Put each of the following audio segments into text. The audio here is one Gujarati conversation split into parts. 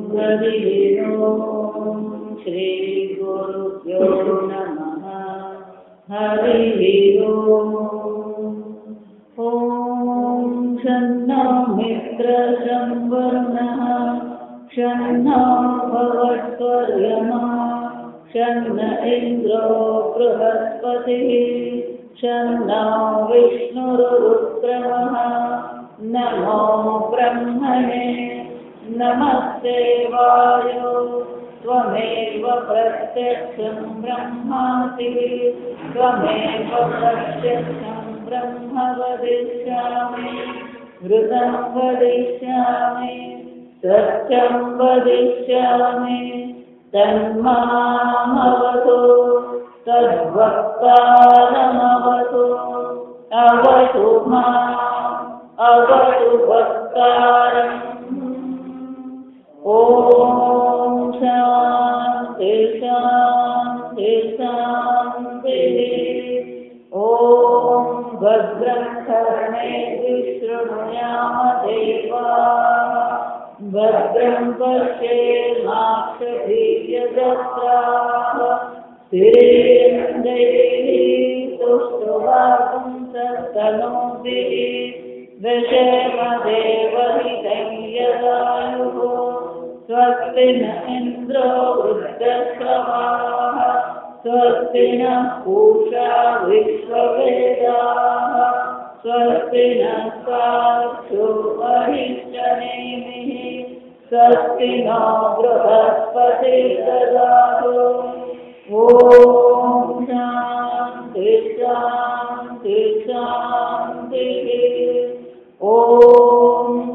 हरिः ओं श्रीगुरुभ्यो नमः। हरिः ओं शन्नो मित्रशं वरुणः शन्नो भवत्वर्यमा शन्न इन्द्रो बृहस्पतिः शन्नो विष्णुरुक्रमः नमो ब्रह्मणे नमस्ते वायो त्वमेव प्रत्यक्षं ब्रह्मासि त्वमेव प्रत्यक्षं ब्रह्म वदिष्यामि ऋतं वदिष्यामि सत्यं वदिष्यामि तन्मामवतु तद्वक्तारमवतु अवतु माम् अवतु वक्तारम्। ॐ शान्ति शान्ति शान्तिः। ॐ भद्रं कर्णेभिः शृणुयाम देवाः भद्रं पश्येमाक्षभिर्यजत्राः स्थिरैरङ्गैः तुष्टुवापुंसस्तनूभिः दशमदेवहितं यदायुः स्वस्ति न इन्द्रो वृद्धश्रवाः स्वस्ति नः पूषा विश्ववेदाः स्वस्ति नः साक्षो अरिष्टनेमिः स्वस्ति नो बृहस्पतिर्ददातु। ॐ शान्ति शान्ति शान्तिः। ॐ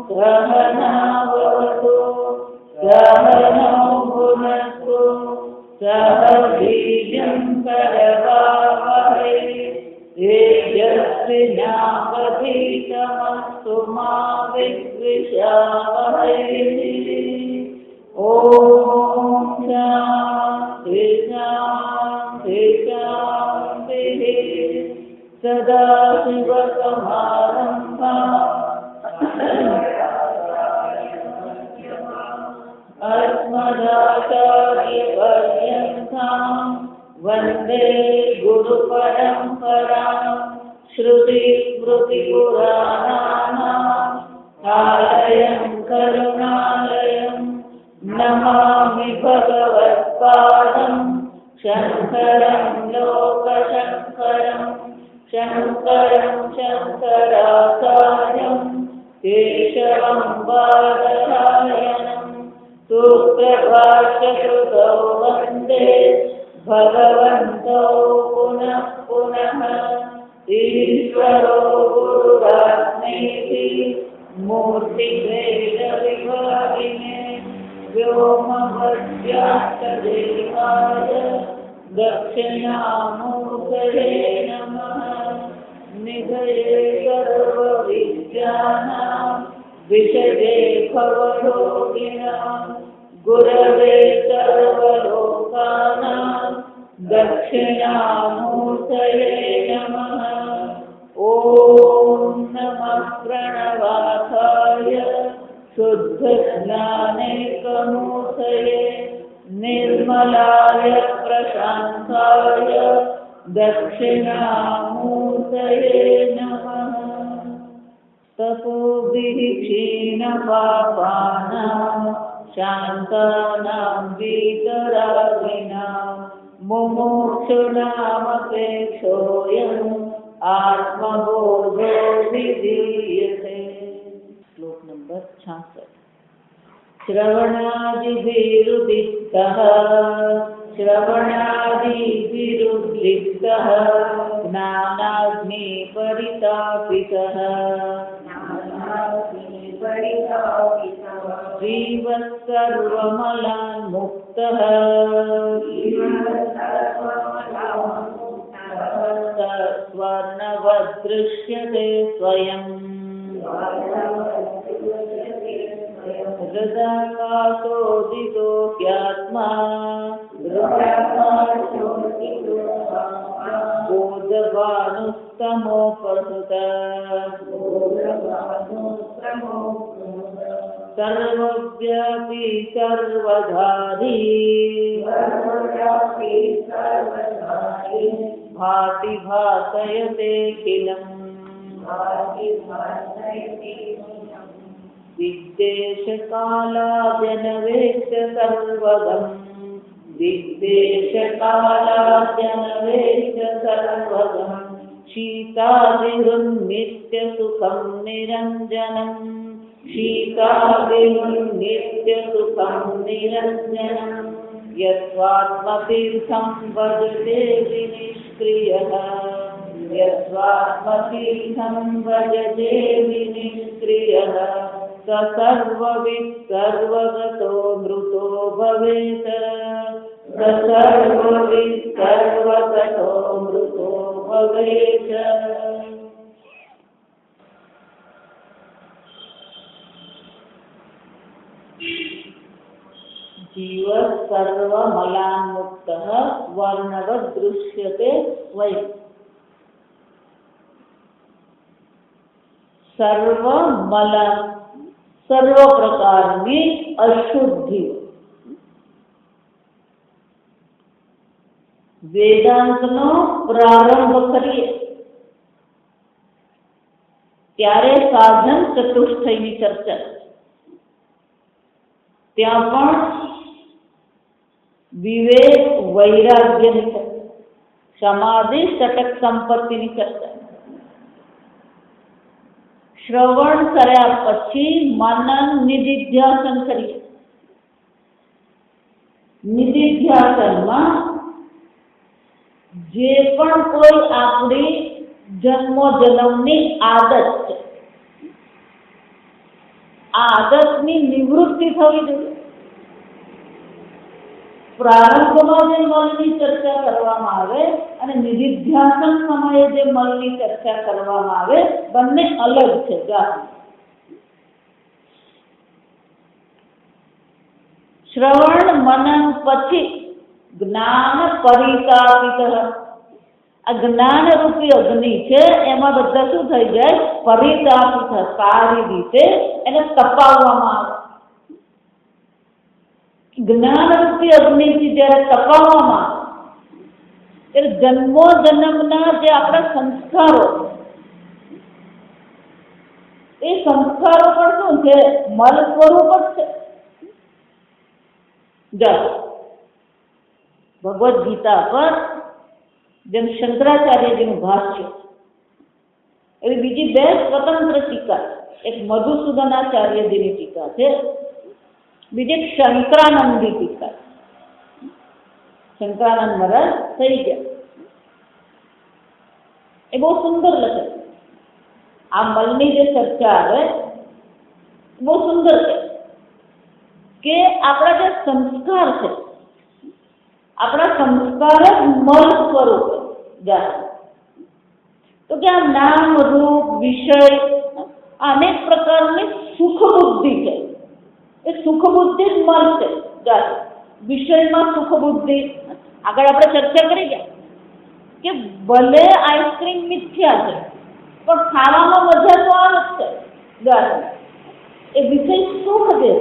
सहनावतु सहनौ भुनक्तु सह वीर्यं करवावहै तेजस्विनावधीतमस्तु मा विद्विषावहै। ॐ शान्ति शान्ति शान्तिः। सदाशिवसमारम्भाम् अस्मदाचार्यपर्यन्तां वन्दे गुरुपरम्परां श्रुतिस्मृतिपुराणानाम् आलयं करुणालयं नमामि भगवत्पादं शङ्करं लोकशङ्करं शङ्करं शङ्कराचार्यं केशवं बादरायणं सूत्रभाष्यकृतौ वन्दे भगवन्तौ पुनः पुनः। ईश्वरो गुरुरात्मेति मूर्तिभेदविभागिने व्योमवद्व्याप्तदेहाय दक्षिणामूर्तये नमः। निधये सर्वविद्यानां विषये भवरोगिणां गुरवे सर्वलोकानां दक्षिणामूर्तये नमः। ॐ नमः प्रणवार्थाय शुद्धज्ञानैकमूर्तये निर्मलाय प्रशान्ताय दक्षिणामूर्तये नमः। तपोभिः क्षीणपापानां शान्तानां वीतरागिणां मुमुक्षूणामपेक्षोऽयम् आत्मबोधो विधीयते। श्लोक नंबर 66। श्रवणादिभिरुदितः श्रवणादिभिरुद्लिप्तः ज्ञानाग्निपरितापितः श्रीवत्सर्वमलान्मुक्तः स्वर्णवदृश्यते स्वयम् हृदाकाशोदितो ह्यात्मा बोधभानुस्तमोपहृतः સર્વવ્યાપી સર્વધારી ભાતિ ભાસયતેખિલમ વિદ્દેશકાલાદ્યનવેત્ય સર્વગમ વિદ્દેશકાલાદ્યનવેત્ય સર્વગમ શીતાદિરુન્નિત્યસુખં નિરഞ്જનમ શીતાદિરુન્નિત્યસુખં નિરഞ്જનમ યસ્વાત્મતીર્થં ભજતે વિનિષ્ક્રિયઃ યસ્વાત્મતીર્થં ભજતે વિનિષ્ક્રિયઃ સ સર્વવિદ સર્વગતો મૃતો ભવેત સ સર્વવિદ સર્વગતો મૃતો ભવેત. જીવ સર્વમલાન્મુક્ત વર્ણવદ દૃશ્યતે વૈ. સર્વમલ સર્વ પ્રકારની અશુદ્ધિ. વેદાંતનો પ્રારંભ કરીએ ત્યારે સાધન ચતુષ્ટયની ચર્ચા, ત્યાં પણ વિવેક વૈરાગ્યની ચર્ચા, સમાધિ સટક સંપત્તિની ચર્ચા. શ્રવણ કર્યા પછી મનન નિધિધ્યાસન કરીએ. નિધિધ્યાસનમાં જે પણ કોઈ આપણી જન્મોજન્મની આદત છે, આ આદતની નિવૃત્તિ થવી જોઈએ. પ્રારંભમાં જે મલની ચર્ચા કરવામાં આવે અને નિધિધ્યાસન સમયે જે મલની ચર્ચા કરવામાં આવે, બંને અલગ છે. શ્રવણ મનન પછી જ્ઞાન પરિતાપિત. આ જ્ઞાન રૂપી અગ્નિ છે, એમાં બધા શું થઈ જાય? પરિતાપિત, સારી રીતે એને તપાવવામાં આવે. જ્ઞાન રૂપી અગ્નિથી જ્યારે તપાવવામાં આવે ત્યારે જન્મો જન્મના જે આપણા સંસ્કારો, એ સંસ્કારો પણ શું છે? મલ સ્વરૂપ જ છે. ભગવદ્ ગીતા પર જેમ શંકરાચાર્યજીનું ભાષ્ય, એવી બીજી બે સ્વતંત્ર ટીકા, એક મધુસૂદનાચાર્યજીની ટીકા છે, બીજી શંકરાનંદની ટીકા. શંકરાનંદ મહારાજ થઈ ગયા, એ બહુ સુંદર લખે. આ મલની જે ચર્ચા આવે બહુ સુંદર છે કે આપણા જે સંસ્કાર છે, આપણા સંસ્કાર જ મલ સ્વરૂપ જાય. તો કે આ નામ રૂપ વિષય અનેક પ્રકારની સુખ બુદ્ધિ છે, એ સુખ બુદ્ધિ જ મલ છે. જાય વિષયમાં સુખ બુદ્ધિ. આગળ આપણે ચર્ચા કરી ગયા કે ભલે આઈસ્ક્રીમ મિથ્યા છે પણ ખાવામાં મજા તો આવે જ છે. જાય એ વિષય સુખ છે.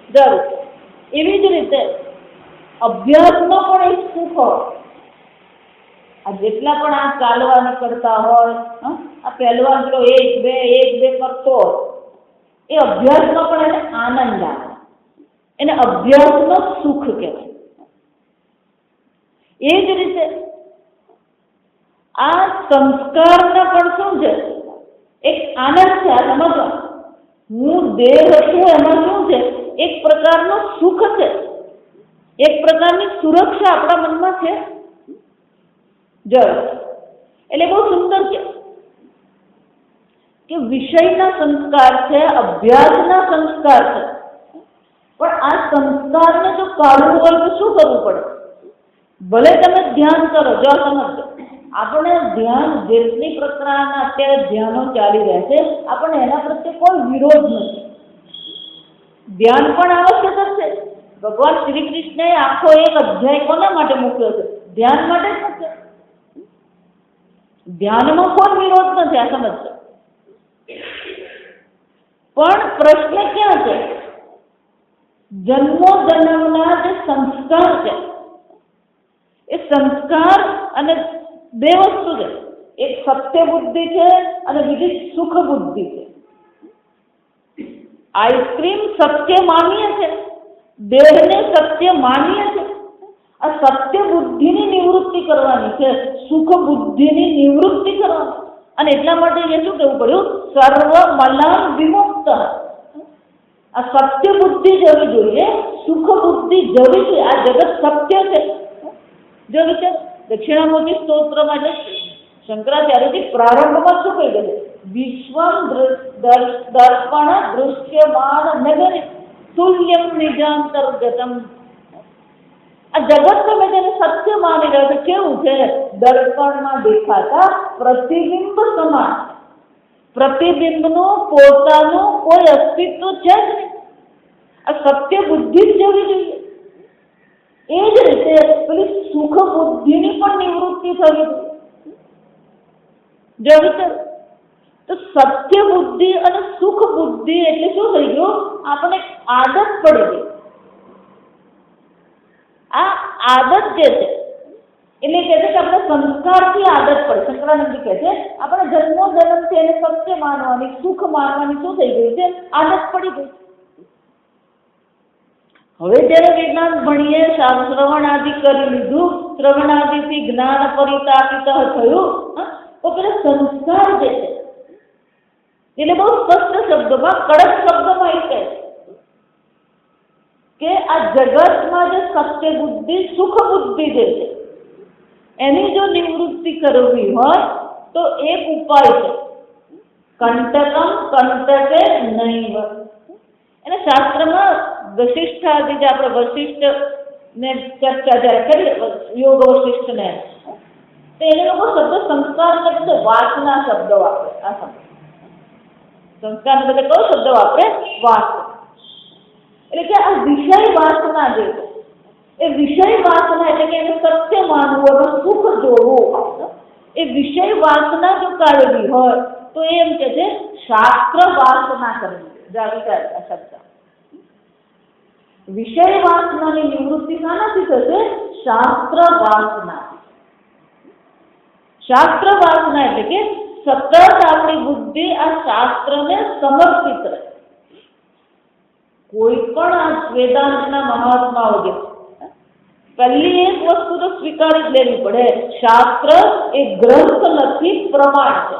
જરૂર એવી જ રીતે અભ્યાસમાં પણ એક સુખ હોય. આ જેટલા પણ આ ચાલવા નીકળતા હોય, આ પહેલવાન પેલો એક બે કરતો હોય, એ અભ્યાસમાં પણ એને આનંદ આવે, એને અભ્યાસનો સુખ કહેવાય. એ જ રીતે આ સંસ્કારના પણ શું છે? એક આનંદ છે. આ સમજવા, હું દેહ છું એમાં શું છે? એક પ્રકારનું સુખ છે, એક પ્રકારની સુરક્ષા આપણા મનમાં છે. એટલે બહુ સુંદર છે કે વિષયના સંસ્કાર છે, અભ્યાસના સંસ્કાર છે, પણ આ સંસ્કારને જો કાઢવું હોય તો શું કરવું પડે? ભલે તમે ધ્યાન કરો. જો સમજો, આપણે ધ્યાન જેટલી પ્રકારના અત્યારે ધ્યાનો ચાલી રહ્યા છે, આપણને એના પ્રત્યે કોઈ વિરોધ નથી. ધ્યાન પણ આવશ્યક છે. ભગવાન શ્રી કૃષ્ણએ આખો એક અધ્યાય કોના માટે મૂક્યો છે? ધ્યાન માટે જ મૂક્યો. ધ્યાનમાં કોઈ વિરોધ નથી. આ સમજજો. પણ પ્રશ્ન ક્યાં છે? જન્મો જન્મના જે સંસ્કાર છે એ સંસ્કાર અને બે વસ્તુ છે. એક સત્ય બુદ્ધિ છે અને બીજી સુખ બુદ્ધિ છે. આઈસ્ક્રીમ સત્ય માનીએ છે, દેહને સત્ય માનીએ છે. આ સત્ય બુદ્ધિની નિવૃત્તિ કરવાની છે, સુખ બુદ્ધિની નિવૃત્તિ કરવાની. અને એટલા માટે એ શું કહેવું પડ્યું? સર્વ મલાન વિમુક્ત. આ સત્ય બુદ્ધિ જવી જોઈએ, સુખ બુદ્ધિ જવી જોઈએ. આ જગત સત્ય છે. જો વિચાર દક્ષિણામૂર્તિ સ્તોત્રમાં જે શંકરાચાર્યજી પ્રારંભમાં શું કહી દે? વિશ્વમ દર્પણ દૃશ્યમાન નગરે તુલ્યમ નિજાંતર્ગતમ. આ જગત તમે જેને સત્ય માની રહ્યા છો, કેવું છે? દર્પણમાં દેખાતા પ્રતિબિંબ સમાન. પ્રતિબિંબનું પોતાનું કોઈ અસ્તિત્વ છે જ નહીં. આ સત્ય બુદ્ધિ જ જવી જોઈએ. એ જ રીતે પેલી સુખ બુદ્ધિની પણ નિવૃત્તિ થવી જોઈએ. તો સત્ય બુદ્ધિ અને સુખ બુદ્ધિ એટલે શું થઈ ગયું? આપણને આદત પડી ગઈ. આ આદત જે છે એટલે કહે છે કે આપણે સંસ્કારથી આદત પડે. શંકરાનંદજી કહે છે આપણે જન્મો જન્મથી એને સત્ય માનવાની, સુખ માનવાની શું થઈ ગઈ છે? આદત પડી ગઈ. હવે જ્યારે વિજ્ઞાન ભણીએ, શ્રવણ આદિ કરી લીધું, શ્રવણાદિથી જ્ઞાન પરિતાપિત થયું, તો પેલા સંસ્કાર જે છે એટલે બહુ સ્પષ્ટ શબ્દોમાં, કડક શબ્દોમાં એ કહે કે આ જગતમાં જે સત્ય બુદ્ધિ, સુખ બુદ્ધિ જે છે એની જો નિવૃત્તિ કરવી હોય તો એક ઉપાય છે, કંટકમ કંટકે નૈવ. એને શાસ્ત્રમાં વશિષ્ઠાદિ, જે આપણે વશિષ્ઠ ને ચર્ચા જયારે કરીએ, યોગ વશિષ્ઠ ને, તો એને લોકો શબ્દ સંસ્કાર ને વાસના શબ્દ વાપરે. આ શબ્દ સંસ્કાર ને બદલે કયો શબ્દ વાપરે? વાસના. એટલે કે આ વિષય વાસના જે છે એ વિષય વાસના એટલે કે એને સત્ય માનવું અને સુખ જોવું, એ વિષય વાસના જો કાઢવી હોય તો એમ કે છે શાસ્ત્ર વાસના કરવી. જાગીતા આ શબ્દ વિષય વાસનાની નિવૃત્તિ શાનાથી થશે? શાસ્ત્ર વાસના. શાસ્ત્ર વાસના એટલે કે સતત આપણી બુદ્ધિ આ શાસ્ત્રને સમર્પિત રહે. કોઈ પણ આ વેદાંતના મહાત્માઓ જે પહેલી એક વસ્તુ તો સ્વીકારી જ લેવી પડે, શાસ્ત્ર એ ગ્રંથ નથી, પ્રમાણ છે.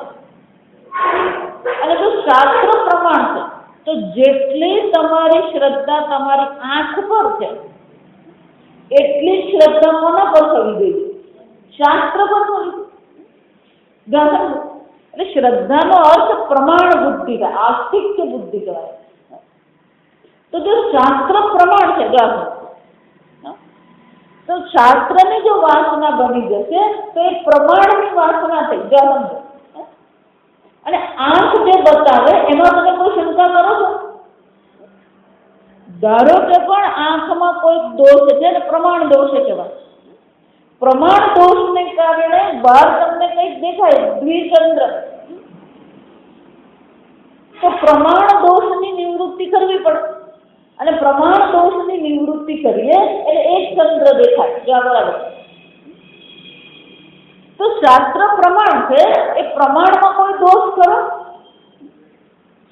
અને જો શાસ્ત્ર પ્રમાણ છે તો જેટલી તમારી શ્રદ્ધા તમારી આંખ પર છે એટલી જ શ્રદ્ધા કોના પર થવી જોઈએ? શાસ્ત્ર પર થવી. એટલે શ્રદ્ધાનો અર્થ પ્રમાણ બુદ્ધિ થાય, આસ્તિક્ય બુદ્ધિ કહેવાય. તો જો શાસ્ત્ર પ્રમાણ છે, તો શાસ્ત્રની જો વાસના બની જશે તો એ પ્રમાણની વાસના થઈ જાય. અને આંખ જે બતાવે એમાં તમે કોઈ શંકા કરો છો? ધારો કે પણ આંખમાં કોઈ દોષ છે ને પ્રમાણ દોષ કહેવાય. પ્રમાણ દોષને કારણે બહાર તમને કંઈક દેખાય, દ્વિચંદ્ર, તો પ્રમાણ દોષની નિવૃત્તિ કરવી પડે. અને પ્રમાણ દોષની નિવૃત્તિ કરીએ એટલે એક ચંદ્ર દેખાય. બરાબર. તો શાસ્ત્ર પ્રમાણ છે, એ પ્રમાણમાં કોઈ દોષ કરો?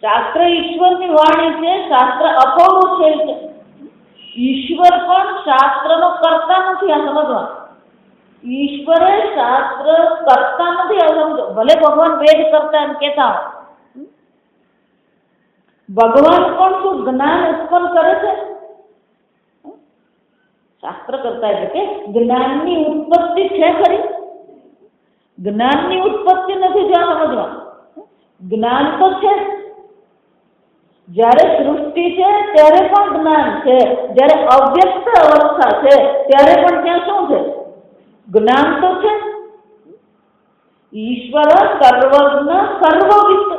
શાસ્ત્ર ઈશ્વરની વાણી છે, શાસ્ત્ર અપૌરુષ છે. ઈશ્વર પણ શાસ્ત્રનો કર્તા નથી. આ સમજવા, ઈશ્વરે શાસ્ત્ર કરતા નથી. આ સમજો. ભલે ભગવાન વેદ કરતા એમ કહેતા હોય, ભગવાન પણ શું જ્ઞાન ઉત્પન્ન કરે છે? શાસ્ત્ર કરતા એટલે કે જ્ઞાનની ઉત્પત્તિ છે ખરી? જ્ઞાનની ઉત્પત્તિ નથી. જ્યાં સમજવા, જ્ઞાન તો છે. જ્યારે સૃષ્ટિ છે ત્યારે પણ જ્ઞાન છે, જ્યારે અવ્યક્ત અવસ્થા છે ત્યારે પણ ત્યાં શું છે? જ્ઞાન તો છે. ઈશ્વર સર્વજ્ઞ સર્વવિદ.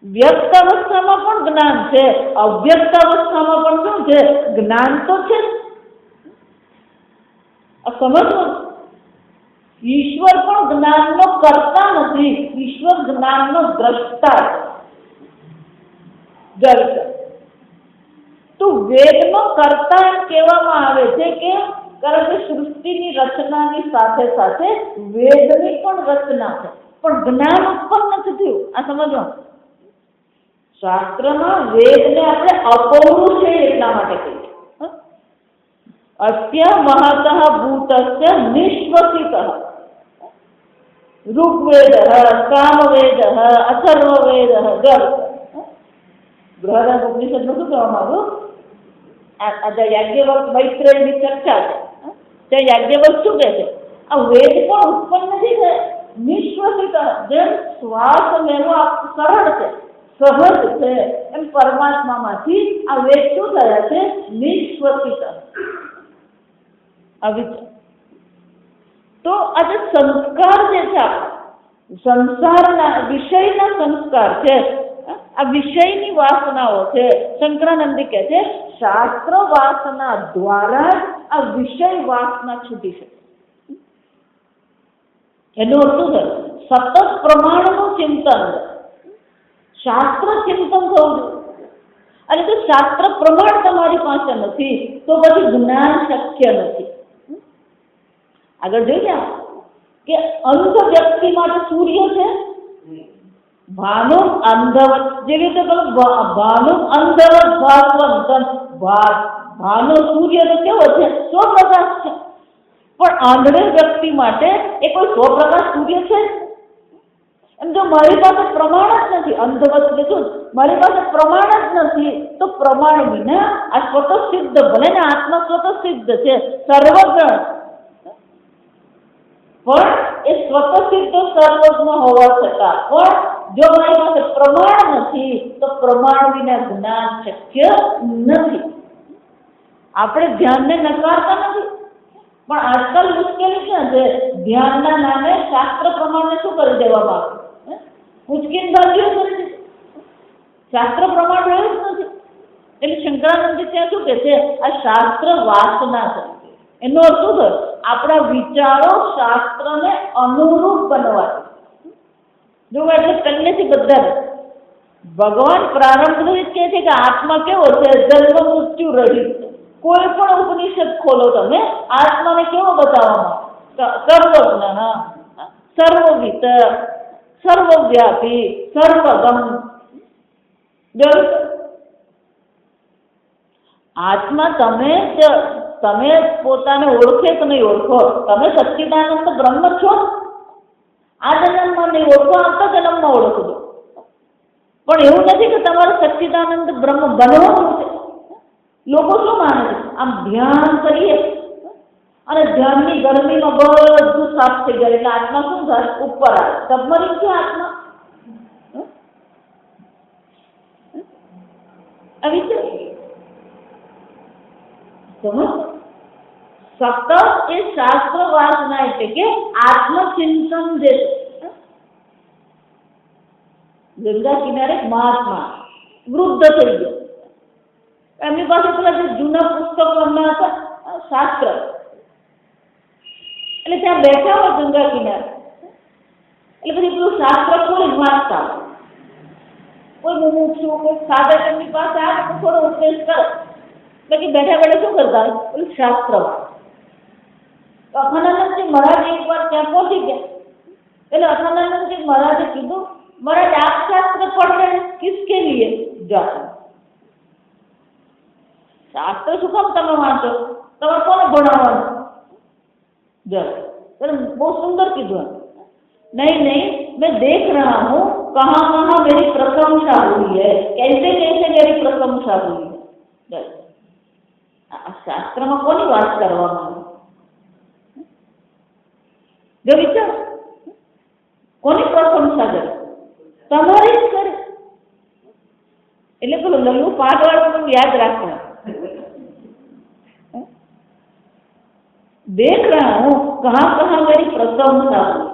વ્યક્ત અવસ્થામાં પણ જ્ઞાન છે, અવ્યક્ત અવસ્થામાં પણ શું છે? જ્ઞાન તો છે. સમજવું, ઈશ્વર પણ જ્ઞાનનો કર્તા નથી, ઈશ્વર જ્ઞાનનો દ્રષ્ટા છે. જળ. તો વેદનો કર્તા એમ કહેવામાં આવે છે કે કારણ કે સૃષ્ટિની રચનાની સાથે સાથે વેદની પણ રચના છે, પણ જ્ઞાન ઉત્પન્ન નથી થયું. આ સમજો, શાસ્ત્રમાં વેદને આપણે અપૌરુષ એટલા માટે કહીએ. અસ્ય મહતઃ ભૂતસ્ય નિશ્વસિતઃ ઋગ્વેદ, સામવેદ, અથર્વવેદ, ગર્ગ. બૃહદ ઉપનિષદનું શું કહેવામાં આવ્યું? યાજ્ઞવલ્ક મૈત્રેયની ચર્ચા છે. ત્યાં યાજ્ઞવલ્ક શું કહે છે? આ વેદ પણ ઉત્પન્ન નથી થયા. નિશ્વસિત, જેમ શ્વાસ લેવો સરળ છે, સહજ છે, એમ પરમાત્મામાંથી આ વેદ શું થયા છે? નિશ્વસિત. તો આજે સંસ્કાર જે છે, સંસારના વિષયના સંસ્કાર છે, આ વિષયની વાસનાઓ છે. શંકરાનંદી કહે છે શાસ્ત્ર વાસના દ્વારા આ વિષય વાસના છૂટી શકે. એનો અર્થ છે સતત પ્રમાણનું ચિંતન, શાસ્ત્ર ચિંતન થવું જોઈએ. અને જો શાસ્ત્ર પ્રમાણ તમારી પાસે નથી તો પછી જ્ઞાન શક્ય નથી. આગળ જોઈએ કે અંધ વ્યક્તિ માટે સૂર્ય છે ભાનુ અંધવત, જેવી રીતે ભાનુ અંધવત ભાસ્વંતમ, ભાનુ સૂર્ય તો કેવો છે? સ્વપ્રકાશ છે. પણ આંધળે વ્યક્તિ માટે એ કોઈ સ્વપ્રકાશ સૂર્ય છે? એમ જો મારી પાસે પ્રમાણ જ નથી, અંધવત લીધું, મારી પાસે પ્રમાણ જ નથી, તો પ્રમાણ વિના આ સ્વતઃસિદ્ધ, ભલે ને આત્મા સ્વતઃસિદ્ધ છે, સર્વજ્ઞ, પણ એ સ્વતઃસિદ્ધ સર્વજ્ઞ હોવા છતાં પણ જો મારી પાસે પ્રમાણ નથી તો પ્રમાણ વિના જ્ઞાન શક્ય નથી. આપણે ધ્યાનને નકારતા નથી, પણ આજકાલ મુશ્કેલી ક્યાં છે? ધ્યાનના નામે શાસ્ત્ર પ્રમાણને શું કરી દેવામાં આવે? ઉચકીને ભાગ્યો કરી દીધું. શાસ્ત્ર પ્રમાણ રહ્યું જ નથી. એટલે શંકરાનંદી ત્યાં શું કહે છે? આ શાસ્ત્ર વાસના છે. એનો અર્થ શું થયો? આપણા વિચારો શાસ્ત્રને અનુરૂપ બનવા. જો એટલે પહેલેથી બધા ભગવાન પ્રારંભથી જ કહે છે કે આત્મા કેવો છે? જન્મ મૃત્યુ રહિત. કોઈ પણ ઉપનિષદ ખોલો તમે, આત્માને કેવો બતાવવામાં? સર્વજ્ઞ, સર્વવિત, સર્વવ્યાપી, સર્વગમ. આત્મા તમે પોતાને ઓળખે કે નહીં ઓળખો, તમે સચ્ચિદાનંદ બ્રહ્મ છો. આ જન્મમાં નહીં ઓળખો, આવતા જન્મમાં ઓળખજો. પણ એવું નથી કે તમારે સચ્ચિદાનંદ બ્રહ્મ બનવાનું છે. લોકો શું માને છે? આમ ધ્યાન કરીએ અને ધ્યાનની ગરમીમાં બધું સાફ થઈ જાય એટલે આત્મા શું થાય? ઉપર આવે. સબમરીન છે આત્મા. આવી છે સતત એ શાસ્ત્ર વાસના, એટલે કે આત્મચિંતન જે છે. ગંગા કિનારે મહાત્મા વૃદ્ધ થઈ ગયો, એમની પાસે પેલા જે જૂના પુસ્તકો એમના હતા શાસ્ત્ર, એટલે ત્યાં બેઠા હોય ગંગા કિનારે, એટલે પછી પેલું શાસ્ત્ર ખોલી વાંચતા હોય. કોઈ મુમુક્ષુ કોઈ સાધક એમની પાસે આવે તો થોડો ઉપદેશ કરે, બાકી બેઠા બેઠા શું કરતા હોય? પેલું શાસ્ત્ર વાંચે. અખાનંદજી મહારાજ એક વાર ત્યાં પહોંચી ગયા, એટલે અખાનંદજી મહારાજે કીધું, મહારાજ આપ શાસ્ત્ર પढ़ रहे हैं किसके लिए? જાતો. શાસ્ત્ર શું કામ તમે વાંચો? તમે કોને ભણાવવાનું? જાતો. બહુ સુંદર કીધું. नहीं नहीं, मैं देख रहा हूँ कहाँ कहाँ मेरी प्रशंसा हुई है, कैसे कैसे मेरी प्रशंसा हुई है. શાસ્ત્રમાં કોની વાત કરવામાં આવે? જો વિચાર, કોની પ્રશંસા કરે? તમારી જ કરે. એટલે પેલું લલ્લુ પાટવાળું યાદ રાખવું. देख रहा हूँ कहाँ कहाँ मेरी प्रशंसा हुई,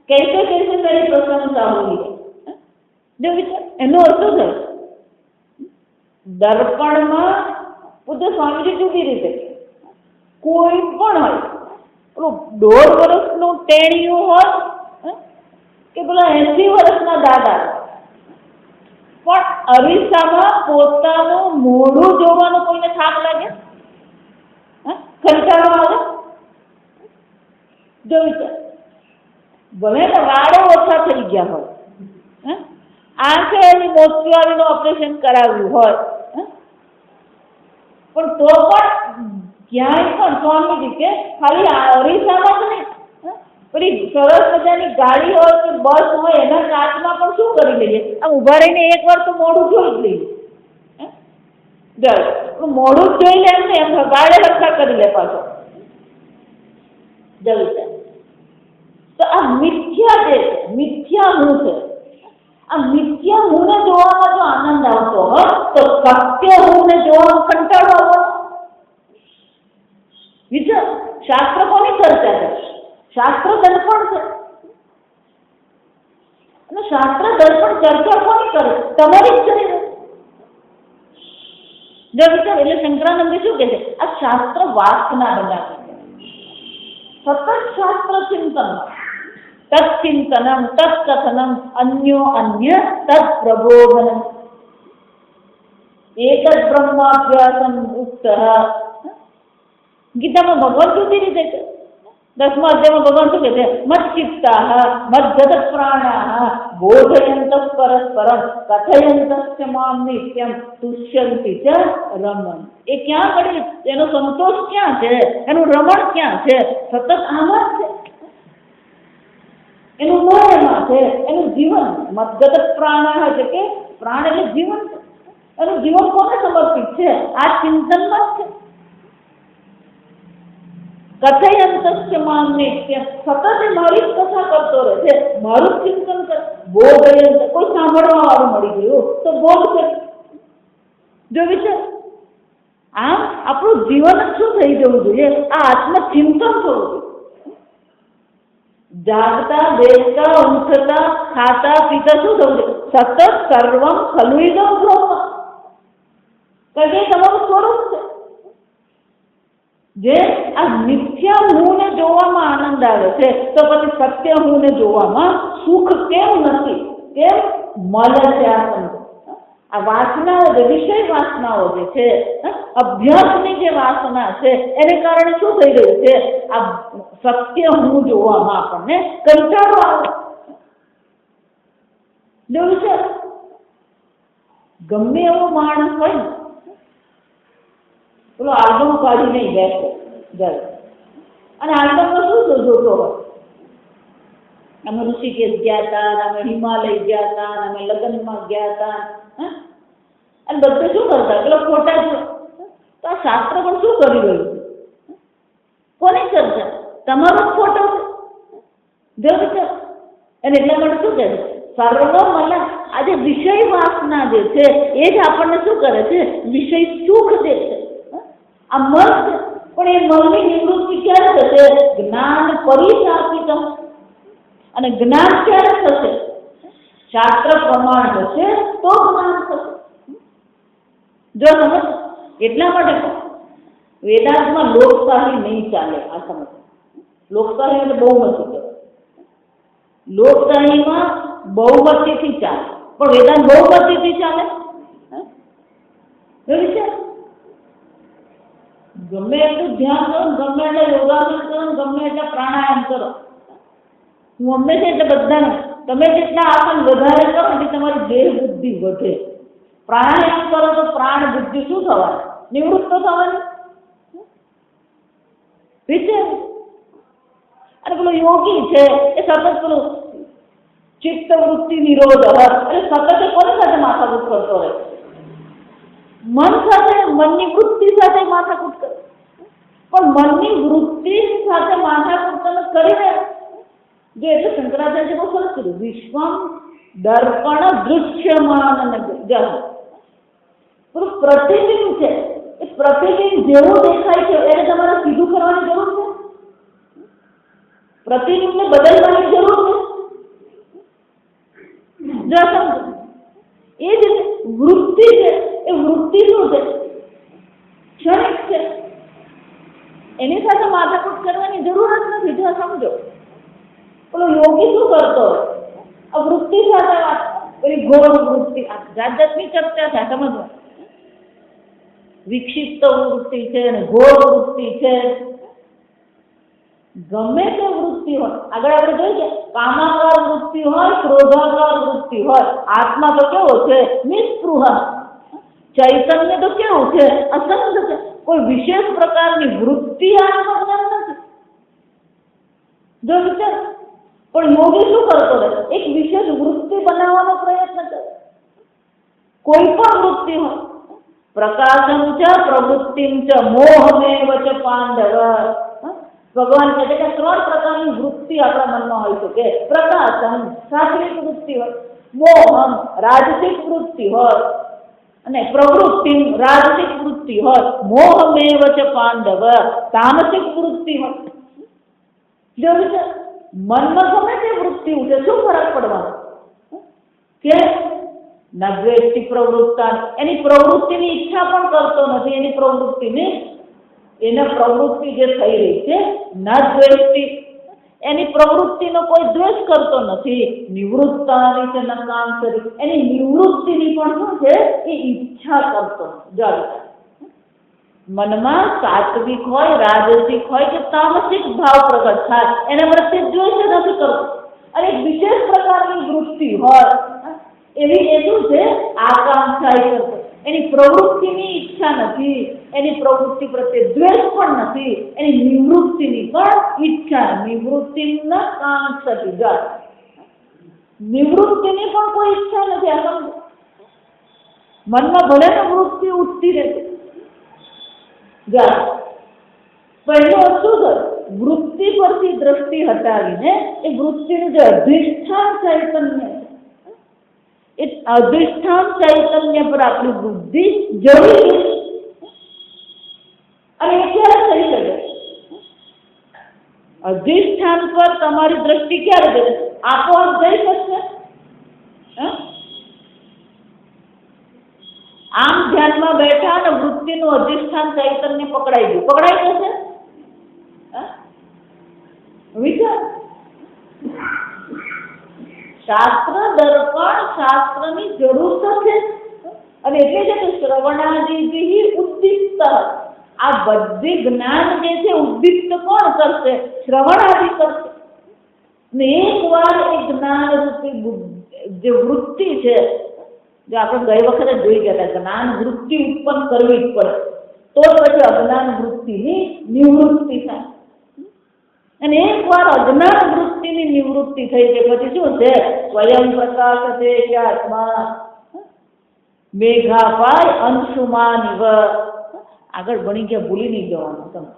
कैसे कैसे मेरी प्रशंसा हुई है. जो विचार, એનો અર્થ છે દર્પણમાં પૂજ્ય સ્વામીજી જુદી રીતે કોઈ પણ હોય, પેલું 1.5 વર્ષનું ટેણિયું હોય કે પેલા 80 વર્ષના દાદા, પણ અરીસામાં પોતાનું મોઢું જોવાનું કોઈને થાક લાગે? કંટાળો આવે? જો વિચાર, ભલે ને વાળો ઓછા થઈ ગયા હોય, આંખે એની મોતિયાળીનું ઓપરેશન કરાવ્યું હોય, પણ તો પણ ક્યાંય પણ સ્વામીજી કે ખાલી અરીસામાં જ નહીં, પેલી સરસ મજાની ગાડી હોય કે બસ હોય એના કાચમાં પણ શું કરી લઈએ? આમ ઉભા રહીને એક વાર તો મોઢું જોઈ જ લઈએ. મોઢું જ જોઈ લે એમ ને એમ ગાળે રક્ષા કરી લે પાછો. જવું તો આ મિથ્યા જે છે, મિથ્યા હું છે, આ મિથ્યા હુંને જોવામાં જો આનંદ આવતો હોય તો સત્ય હુંને જોવામાં કંટાળો આવવાનો. વિચાર, શાસ્ત્ર કોની ચર્ચા છે? શાસ્ત્ર દર્પણ છે. અને શાસ્ત્ર દર્પણ ચર્ચા કોની કરે? તમારી જ કરી. જો વિચાર, એટલે શંકરાનંદજી શું કહે છે? આ શાસ્ત્ર વાસના બનાવે. સતત શાસ્ત્ર ચિંતન, તત્ચિંતનમ તત્કથનમ અન્યો અન્ય તત્ પ્રબોધનમ એક જ બ્રહ્માભ્યાસમ ઉક્ત. ગીતામાં ભગવાન સુધી રીતે છે. 10મા અધ્યાયમાં ભગવાન શું કહે છે? મત ચિત્તા મત જગત પ્રાણા બોધયંત પરસ્પરમ કથયંત મામ નિત્યમ તુષ્યંતિ ચ રમણ. એ ક્યાં પડે? એનો સંતોષ ક્યાં છે? એનું રમણ ક્યાં છે? સતત આમાં જ છે. એનું મન એમાં છે, એનું જીવન. મતગત પ્રાણ છે કે પ્રાણ એટલે જીવન છે. એનું જીવન કોને સમર્પિત છે? આ ચિંતનમાં જ છે. કથયંતસ્ય મામ નિત્યમ, સતત મારી જ કથા કરતો રહે છે, મારું જ ચિંતન કરે. બોધયંત, કોઈ સાંભળવા વાળું મળી ગયું તો બોધ છે. જો વિચાર, આમ આપણું જીવન શું થઈ જવું જોઈએ? આ આત્મચિંતન થવું જોઈએ. જાગતા, બેસતા, ઉઠતા, ખાતા, પીતા શું થવું જોઈએ? સતત સર્વમ ખલુઈદમ બ્રહ્મ. કારણ કે તમારું સ્વરૂપ છે. જે આ મિથ્યા હુંને જોવામાં આનંદ આવે છે, તો પછી સત્ય હુંને જોવામાં સુખ કેમ નથી? કેમ મળે છે? આ વાસનાઓ જે વિષય વાસનાઓ જે છે, અભ્યાસની જે વાસના છે, એને કારણે શું થઈ રહ્યું છે? આ સત્ય હું જોવામાં આપણને કંટાળો આવે. જોયું છે? ગમે એવો માણસ હોય ને, પેલો આલ્બમ કાઢી નહીં બેસે ઘરે, અને આલ્બમમાં શું જોતો હોય? અમે ઋષિકેશ ગયા હતા, અમે હિમાલય ગયા હતા, અમે લગ્નમાં ગયા હતા, અને બધે શું કરતા? પેલો ફોટા જો. તો આ શાસ્ત્ર પણ શું કરી રહ્યું છે? કોની ચર્ચા? તમારો જ ફોટો છે. જો વિચાર, અને એટલા માટે શું કહે છે? સર્વમલ. આજે વિષય વાસના જે છે એ જ આપણને શું કરે છે? વિષય સુખ દે છે. આ મન છે, પણ એ મનની નિવૃત્તિ ક્યારે થશે? જ્ઞાન પરિશાપિત. અને જ્ઞાન ક્યારે થશે? શાસ્ત્ર પ્રમાણ હશે તો જ્ઞાન થશે. જો સમજ, એટલા માટે વેદાંતમાં લોકશાહી નહીં ચાલે. આ સમજ, લોકશાહી એટલે બહુમતી છે. લોકશાહીમાં બહુમતીથી ચાલે, પણ વેદાંત બહુમતીથી ચાલે? વિચાર, ગમે એટલું ધ્યાન કરો, ગમે એટલે યોગાસન કરો, ગમે એટલે પ્રાણાયામ કરો, હું હંમેશા એટલે બધાને, તમે જેટલા આસન વધારે કરો એટલે તમારી દેહ બુદ્ધિ વધે. પ્રાણાયામ કરો તો પ્રાણ બુદ્ધિ શું થવાની? નિવૃત્ત થવાની. વિચાર, અને પેલો યોગી છે એ સતત પેલું ચિત્ત વૃત્તિ નિરોધ, એટલે સતત કોની સાથે માથાકૂટ કરતો રહે? મન સાથે, મનની વૃત્તિ સાથે માથાકૂટ કરે. પણ મનની વૃત્તિ સાથે માથાકૂટ તમે કરીને જે એટલે શંકરાચાર્ય બહુ સરસ કર્યું. વિશ્વમ દર્પણ દૃશ્યમાન જન. પેલું પ્રતિબિંબ છે, એ પ્રતિબિંબ જેવું દેખાય છે એને તમારે સીધું કરવાની જરૂર છે? પ્રતિબિંબને બદલવાની જરૂર છે? જો સમજો, એ જ વૃત્તિ છે, એ વૃત્તિ શું છે? ક્ષણિક છે. એની સાથે માથાકૂટ કરવાની જરૂર જ નથી. જો સમજો, પેલો યોગી શું કરતો? આ વૃત્તિ સાથે પેલી ગોળ વૃત્તિ, જાત જાતની ચર્ચા છે, સમજવા. વિક્ષિપ્ત વૃત્તિ છે ને ગોળ વૃત્તિ છે, ગમે તે વૃત્તિ હોય. આગળ આપણે જોઈ કે કામાકાર વૃત્તિ હોય, ક્રોધાકાર વૃત્તિ હોય, આત્મા તો કેવો છે? નિસ્પૃહ. ચૈતન્ય તો કેવું છે? અસંગ છે. કોઈ વિશેષ પ્રકારની વૃત્તિ આત્મજ્ઞાન નથી. જો વિચાર, પણ યોગી શું કરતો રહે? એક વિશેષ વૃત્તિ બનાવવાનો પ્રયત્ન કરે. કોઈ પણ વૃત્તિ હોય, પ્રકાશમ ચ પ્રવૃત્તિમ ચ મોહમેવ ચ પાંડવ. ભગવાન કહે છે કે 3 પ્રકારની વૃત્તિ આપણા મનમાં હોય શકે. પ્રકાશમ સાત્વિક વૃત્તિ હોય, મોહમ રાજસિક વૃત્તિ હોય, અને પ્રવૃત્તિ રાજસિક વૃત્તિ હોય, મોહમેવ ચ પાંડવ તામસિક વૃત્તિ હોય. જો મનમાં ગમે તે વૃત્તિ ઉઠે, શું ફરક પડવાનો? કે નદ્વેષ્ટિ પ્રવૃત્તા, એની પ્રવૃત્તિની ઈચ્છા પણ કરતો નથી. એની પ્રવૃત્તિની પ્રવૃત્તિ જે થઈ રહી છે નદ્વેષ્ટિ, એની પ્રવૃત્તિનો કોઈ દ્વેષ કરતો નથી. નિવૃત્તાની છે નકાંસરી, એની નિવૃત્તિની પણ શું છે? એ ઈચ્છા કરતો નથી. મનમાં સાત્વિક હોય, રાજસિક હોય કે તામસિક ભાવ પ્રગટ થાય, એના પ્રત્યે દ્વેષ નથી કરતો. અને એક વિશેષ પ્રકારની વૃત્તિ હોય, એવી એ શું છે? આકાંક્ષા કરતો. એની પ્રવૃત્તિની ઈચ્છા નથી, એની પ્રવૃત્તિ પ્રત્યે દ્વેષ પણ નથી, એની નિવૃત્તિની પણ ઈચ્છા. નિવૃત્તિના કાંક્ષતી જાય, નિવૃત્તિની પણ કોઈ ઈચ્છા નથી. આ સમજો, મનમાં ભલે ને વૃત્તિ ઉઠતી રહેશે જાય, પહેલો શું કરે? વૃત્તિ પરથી દ્રષ્ટિ હટાવીને એ વૃત્તિનું જે અધિષ્ઠાન ચૈતન્ય, એ અધિષ્ઠાન ચૈતન્ય પર આપણી બુદ્ધિ જરૂરી છે. અને એ ક્યારે થઈ શકે? અધિષ્ઠાન પર તમારી દ્રષ્ટિ ક્યારે જશે? આપોઆપ જઈ શકશે? આમ ધ્યાનમાં બેઠા અને વૃત્તિનું અધિષ્ઠાન ચૈતન્ય પકડાઈ ગયું, પકડાઈ જશે? વિચાર, શાસ્ત્ર દર્પણ શાસ્ત્રની જરૂર તો છે. અને એટલે છે કે શ્રવણાદિ ઉદ્દીપ્ત, આ બધી જ્ઞાન જે છે ઉદ્દીપ્ત કોણ કરશે? શ્રવણાદિ કરશે. ને એકવાર એ જ્ઞાન રૂપી જે વૃત્તિ છે, જો આપણે ગઈ વખતે જોઈ ગયા હતા, જ્ઞાન વૃત્તિ ઉત્પન્ન કરવી જ પડે, તો પછી અજ્ઞાન વૃત્તિની નિવૃત્તિ થાય. અને એકવાર અજ્ઞાન વૃત્તિની નિવૃત્તિ થઈ જાય પછી શું છે? સ્વયં પ્રકાશ છે કે આત્મા મેઘાપાય અંશુમાનિવ. આગળ ભણી ગયા, ભૂલી નહીં જવાનું તમે.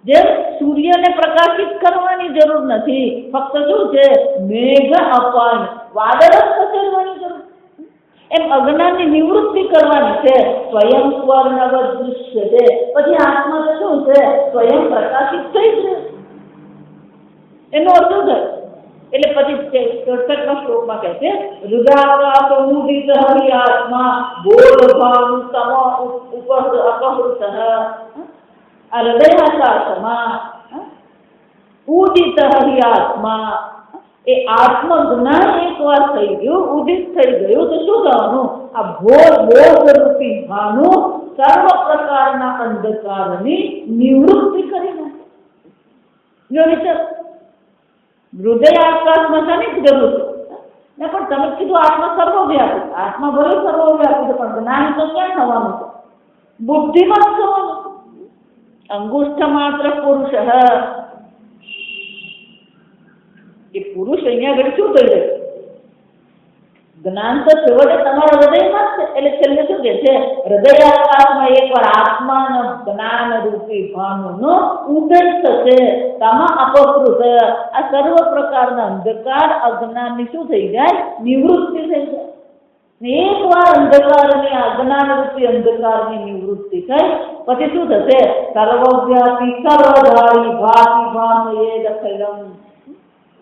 જેમ સૂર્યને પ્રકાશિત કરવાની જરૂર નથી, ફક્ત શું છે? મેઘ અપાય, વાદળ જ ખસેડવાની જરૂર. એમ અજ્ઞાનની નિવૃત્તિ કરવાની છે. સ્વયં સ્વર્ણવ દૃશ્ય છે, પછી આત્મા તો શું છે? સ્વયં પ્રકાશિત થઈ છે. એનો અર્થ શું થાય? એટલે પછી 67 શ્લોકમાં કહે છે, હૃદયાકાશ ઉદિત હરિ આત્મા બોધભાવુ તમ અપહૃત. આ હૃદયાકાશમાં ઉદિત હરિ આત્મા, એ આત્મજ્ઞાન એકવાર થઈ ગયું, ઉદિત થઈ ગયું, તો શું થવાનું? આ બોધ રૂપી ભાનું સર્વ પ્રકારના અંધકારની નિવૃત્તિ કરી નાખે. જો વિચાર, હૃદય આકાશમાં શાની જરૂર છે? પણ તમે કીધું આત્મા સર્વવ્યાપી, આત્મા ભલે સર્વવ્યાપી છે, પણ જ્ઞાન તો ક્યાં થવાનું છે? બુદ્ધિમાં જ થવાનું. અંગુષ્ઠ માત્ર પુરુષ, એ પુરુષ અહીંયા આગળ શું થઈ જાય? જ્ઞાન તો છેવટે તમારા હૃદયમાં જ છે. એટલે છેલ્લે શું કે છે? હૃદયાકાશમાં એકવાર આત્માના જ્ઞાન રૂપી ભાનુનો ઉદય થશે. તમા અપહૃત, આ સર્વ પ્રકારના અંધકાર અજ્ઞાનની શું થઈ જાય? નિવૃત્તિ થઈ જાય. એકવાર અંધકારની અજ્ઞાન રૂપી અંધકારની નિવૃત્તિ થઈ પછી શું થશે? સર્વવ્યાપી સર્વધારી ભાતિ ભાનયે અખિલમ,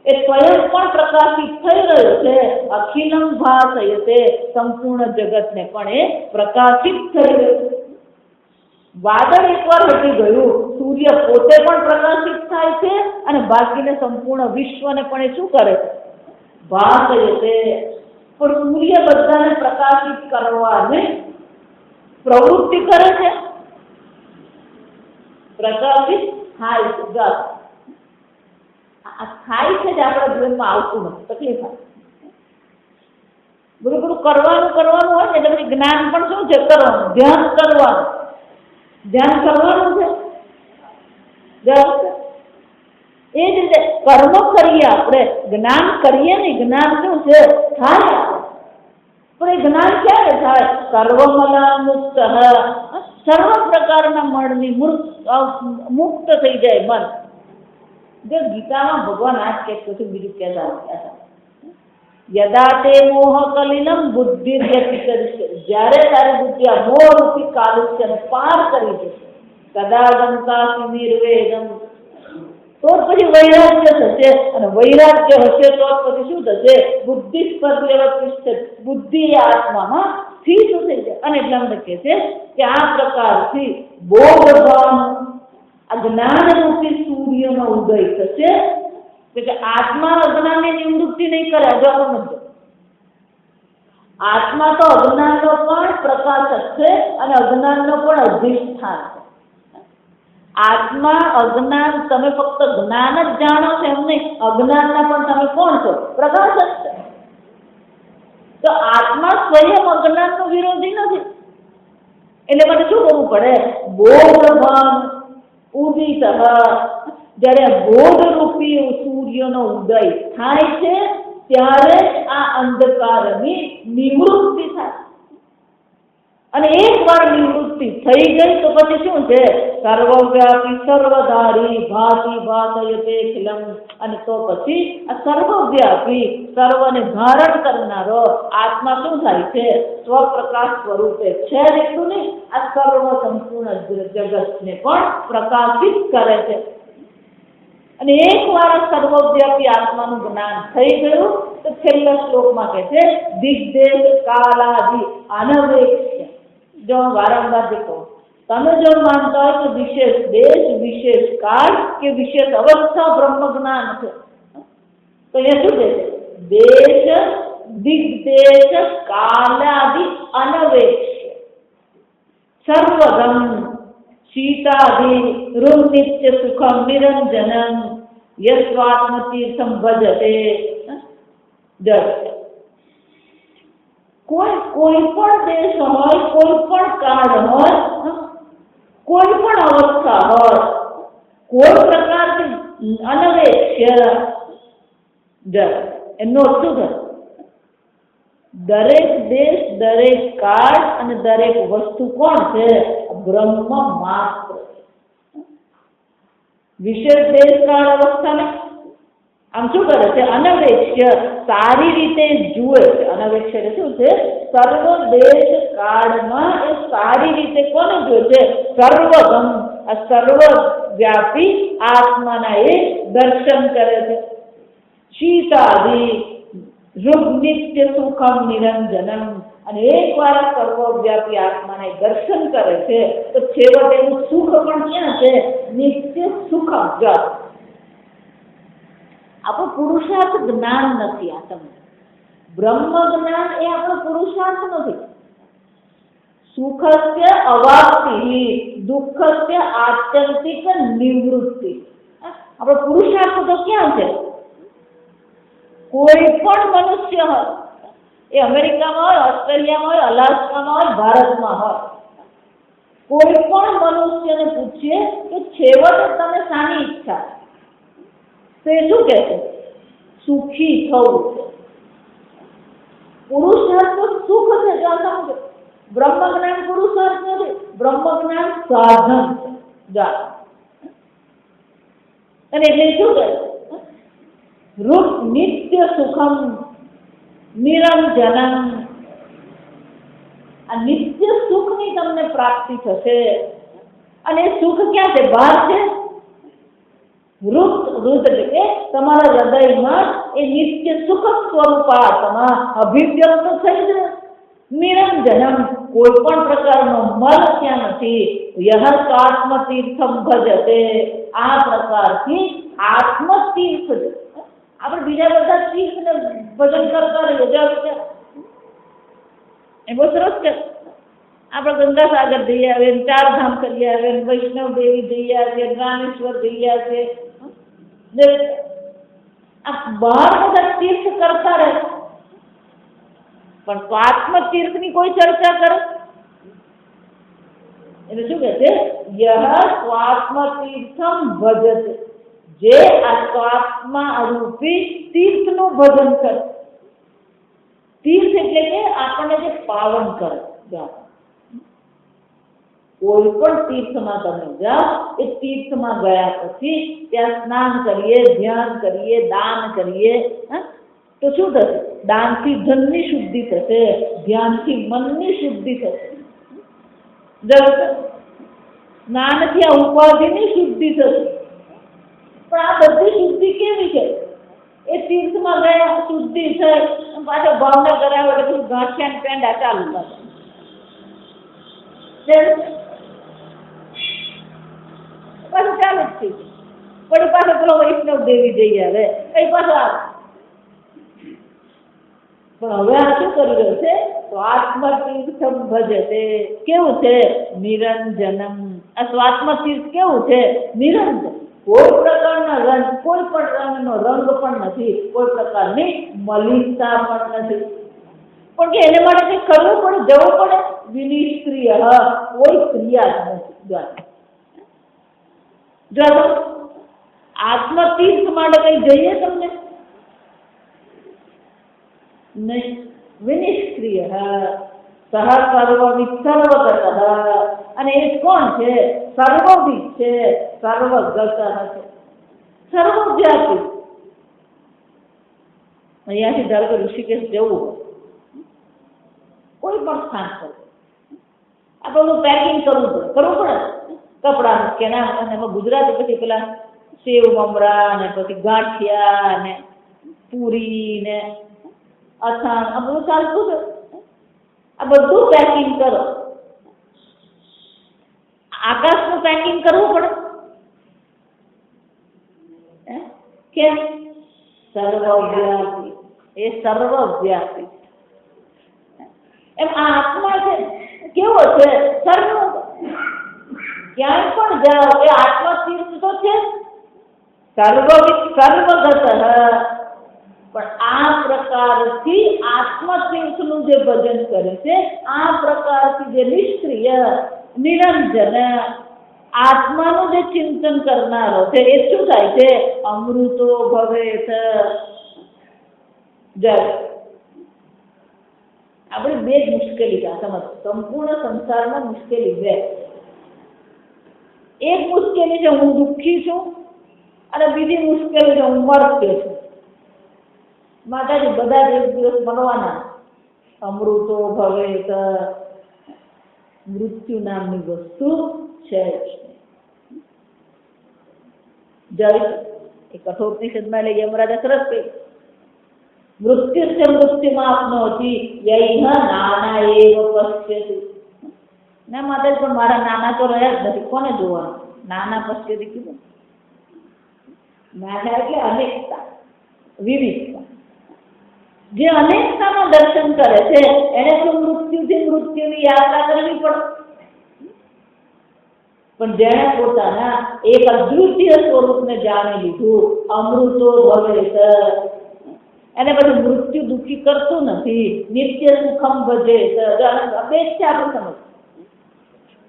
એ સ્વયં પણ પ્રકાશિત થઈ રહ્યો છે. અખિલમ ભાસયતે, સંપૂર્ણ જગતને પણ એ પ્રકાશિત થઈ રહ્યો છે. વાદળ એકવાર હટી ગયું, સૂર્ય પોતે પણ પ્રકાશિત થાય છે અને બાકીને સંપૂર્ણ વિશ્વને પણ એ શું કરે છે? ભાસે છે. પણ સૂર્ય બધાને પ્રકાશિત કરવાની પ્રવૃત્તિ કરે છે, પ્રકાશિત થાય છે. થાય છે જ આપણા જીવનમાં આવતું નથી, તકલીફ થાય. બધું કરવાનું હોય ને એટલે પછી જ્ઞાન પણ શું છે? કરવાનું, ધ્યાન કરવાનું છે. એ જ રીતે કર્મ કરીએ આપણે, જ્ઞાન કરીએ ને, જ્ઞાન શું છે? થાય. પણ એ જ્ઞાન ક્યારે થાય? સર્વમલા મુક્ત, સર્વ પ્રકારના મળની મુક્ત થઈ જાય મન. જો ગીતામાં ભગવાન આ જ કહેતો છે, બીજું કહેતા યદા તે મોહ કલિલમ બુદ્ધિ વ્યતિકરિષ્યતિ, જ્યારે તારી બુદ્ધિ આ મોહ રૂપી કાલુષ્યને પાર કરી જશે, કદા ગમતાસી નિર્વેદમ, તો પછી વૈરાગ્ય થશે. અને વૈરાગ્ય હશે તો પછી શું થશે? બુદ્ધિ સ્પર્ધ્યવતિષ્ઠિત, બુદ્ધિ આત્મામાં સ્થિત થઈ જાય. અને એટલા માટે કહે છે કે આ પ્રકારથી બોધભાન, આ જ્ઞાનરૂપી સૂર્યનો ઉદય થશે. કે આત્મા અજ્ઞાનની નિવૃત્તિ નહીં કરે. આત્મા તો અજ્ઞાનનો પણ પ્રકાશક છે અને અજ્ઞાનનો પણ અધિષ્ઠાન છે. આત્મા અજ્ઞાન, તમે ફક્ત જ્ઞાન જ જાણો છો એમ નહીં, અજ્ઞાનના પણ તમે કોણ છો? પ્રકાશક છે. તો આત્મા સ્વયં અજ્ઞાનનો વિરોધી નથી. એટલે મને શું કરવું પડે? બોધભાન ઉદિત, જ્યારે બોધરૂપી સૂર્યનો ઉદય થાય છે ત્યારે આ અંધકારની નિવૃત્તિ થાય. અને એકવાર નિવૃત્તિ થઈ ગઈ તો પછી શું છે? સર્વવ્યાપી સર્વધારી ભાતિ ભાસયતે ખિલમ. અને તો પછી આ સર્વવ્યાપી, સર્વને ધારણ કરનારો આત્મા શું થાય છે? સ્વપ્રકાશ સ્વરૂપે છે એટલું નહીં, આ સર્વ સંપૂર્ણ જગતને પણ પ્રકાશિત કરે છે. અને એકવાર સર્વવ્યાપી આત્માનું જ્ઞાન થઈ ગયું તો છેલ્લા શ્લોકમાં કહે છે દિગ્દેશ કાલાદિ અનવેક્ષ્ય. જો વારંવાર કહું, તમે જો માનતા હોય કે વિશેષ દેશ, વિશેષ કાળ કે વિશેષ અવસ્થા બ્રહ્મ જ્ઞાન છે, તો એ શું કહે છે? દેશ દિગ્દેશ કાલાદિ અનવેક્ષ્ય સર્વગમ शीतादि रूम नित्य सुखम निरंजनम यस्वात्मतीर्थम भजते. કોઈ પણ દેશ હોય, કોઈ પણ કાળ હોય, કોઈ પણ અવસ્થા હોય, કોઈ પ્રકારની અનવેક્ષ્ય એમનો શું થાય? દરેક દેશ, દરેક કાળ અને દરેક વસ્તુ કોણ છે? બ્રહ્મ માત્ર. વિશેષ દેશ કાળ અવસ્થાને આમ શું કરે છે? અનવેક્ષ્ય, સારી રીતે જુએ છે. અનવેક્ષ્ય એટલે શું છે? સર્વ દેશ કાળમાં એ સારી રીતે કોને જુએ છે? સર્વગમ, આ સર્વવ્યાપી આત્માના એ દર્શન કરે છે. શીતાદિ રૂપ નિત્ય સુખમ નિરંજનમ. અને એકવાર સર્વવ્યાપી આત્માને દર્શન કરે છે તો છેવટે એનું સુખ પણ ક્યાં છે? નિત્ય સુખમ. આપણો પુરુષાર્થ જ્ઞાન નથી. આ તમને બ્રહ્મ જ્ઞાન એ આપણો પુરુષાર્થ નથી. સુખસ્ય અવાપ્તિ, દુઃખસ્ય આત્યંતિક નિવૃત્તિ. આપણો પુરુષાર્થ તો ક્યાં છે? કોઈ પણ મનુષ્ય હોય, એ અમેરિકામાં હોય, ઓસ્ટ્રેલિયામાં હોય, અલાસ્કામાં હોય, ભારતમાં હોય, કોઈ પણ મનુષ્યને પૂછીએ કે છેવટે તમે શાની ઈચ્છા, તો એ શું કહે છે? સુખી થવું છે. પુરુષાર્થ તો સુખ છે. જો સમજો, બ્રહ્મ જ્ઞાન પુરુષાર્થ નથી, બ્રહ્મ જ્ઞાન સાધન છે. અને એટલે શું કહે? રૂપ નિત્ય સુખમ નિરંજનમ. આ નિત્ય સુખની તમને પ્રાપ્તિ થશે. અને સુખ ક્યાં છે? બહાર છે. રૂપ એટલે તમારા હૃદયમાં એ નિત્ય સુખ સ્વરૂપાત્મા અભિવ્યક્ત થઈ જાય. નિરંજનમ, કોઈ પણ પ્રકારનો મલ ત્યાં નથી. યહ સ્વાત્મતીર્થમ ભજતે, આ પ્રકારથી આત્મતીર્થ છે. આપણે બીજા બધા તીર્થને ભજન કરતા રહીએ, વિચાર એ બહુ સરસ છે. આપણે ગંગાસાગર જઈ આવે, ચારધામ કરી આવે, વૈષ્ણવ દેવી જઈ આવે, રામેશ્વર જઈ આવે, આ બહાર બધા તીર્થ કરતા રહે, પણ સ્વાત્મતીર્થની કોઈ ચર્ચા કરે એટલે શું કહે છે? યહ સ્વાત્મતીર્થમ ભજતે, જે આ સ્વાત્મા રૂપી તીર્થનું ભજન કરે. તીર્થ એટલે કે આપણને જે પાવન કરે. કોઈ પણ તીર્થમાં તમે જાઓ, એ તીર્થમાં ગયા પછી ત્યાં સ્નાન કરીએ, ધ્યાન કરીએ, દાન કરીએ, તો શું થશે? દાનથી ધનની શુદ્ધિ થશે, ધ્યાનથી મનની શુદ્ધિ થશે, સ્નાનથી આ ઉપાધિની શુદ્ધિ થશે. પણ આ બધી શુદ્ધિ કેવી છે? એ તીર્થમાં ગયા, શુદ્ધિ થઈ, પાછો ભાવના કરાવે એટલે બધું ગાંઠિયા પેંડા ચાલુ કરે. પાછું ચાલુ જ થઈ પણ પાછો પેલો વૈષ્ણવ દેવી જઈ આવે, કઈ પાછો આવે. પણ હવે આ શું કરી રહ્યો છે? તો આત્મતીર્થમ ભજતે. કેવું છે? નિરંજનમ. આ સ્વાત્મતીર્થ કેવું છે? નિરંજન. કોઈ પ્રકારના રંગ, કોઈ પણ રંગનો રંગ પણ નથી, કોઈ પ્રકારની મલિનતા પણ નથી. પણ કે એને માટે કંઈ કરવું પડે, જવું પડે? વિનિષ્ક્રિય, કોઈ ક્રિયા જ નથી. જો આત્મતીર્થ માટે કઈ જઈએ તમને નહીં. વિનિષ્ક્રિય સહ સર્વવિદ સર્વગત. અને એ કોણ છે? સર્વવિદ છે, સર્વગત છે, સર્વવ્યાપી. અહીંયાથી ધારો કે ઋષિકેશ જવું હોય, કોઈ પણ સ્થાન પર આપણે બધું પેકિંગ કરવું પડે, કપડાનું કે ના. અને એમાં ગુજરાતી પછી પેલા સેવ મમરા ને પછી ગાંઠિયા ને પૂરી ને અથાણ, આ બધું ચાલતું છે. આ બધું પેકિંગ કરો. આકાશનું પેકિંગ કરવું પડે કેમ? સર્વવ્યાપી. એ સર્વવ્યાપી. એમ આ આત્મા છે કેવો છે? સર્વ. ક્યાંય પણ જાઓ એ આત્મતીર્થ તો છે, સર્વગત. પણ આ પ્રકારથી આત્મતીર્થનું જે ભજન કરે છે, આ પ્રકારથી જે નિષ્ક્રિય નિરંજન આત્માનું જે ચિંતન કરનારો છે, એ શું થાય છે? અમૃતો ભવેત. આપણે બે જ મુશ્કેલી છે સમજ. સંપૂર્ણ સંસારમાં મુશ્કેલી છે. એક મુશ્કેલી છે હું દુઃખી છું, અને બીજી મુશ્કેલી છે હું મરતી છું. માતાજી બધા જ એક દિવસ મરવાના. અમૃતો ભવેત. મૃત્યુ નામની વસ્તુ છે જ. એ કઠોપનિષદમાં લઈ યમરાજા સરસ કહે, મૃત્યુશ્ચ મૃત્યુમાપ્નોતિ યૈહ નાના એવ પશ્યતિ. ના માતાજી, પણ મારા નાના તો રહ્યા જ નથી, કોને જોવાનું? નાના પશ્યતિ કીધું. નાના એટલે અનેકતા, વિવિધતા. જે અનેકતામાં દર્શન કરે છે એને તો મૃત્યુથી મૃત્યુની યાત્રા કરવી પડે. પણ જેણે પોતાના એક અદ્વિતીય સ્વરૂપને જાણી લીધું, અમૃતો ભવેત, એને પછી મૃત્યુ દુઃખી કરતું નથી. નિત્ય સુખમ ભજે. બે છે આપણે સમજ.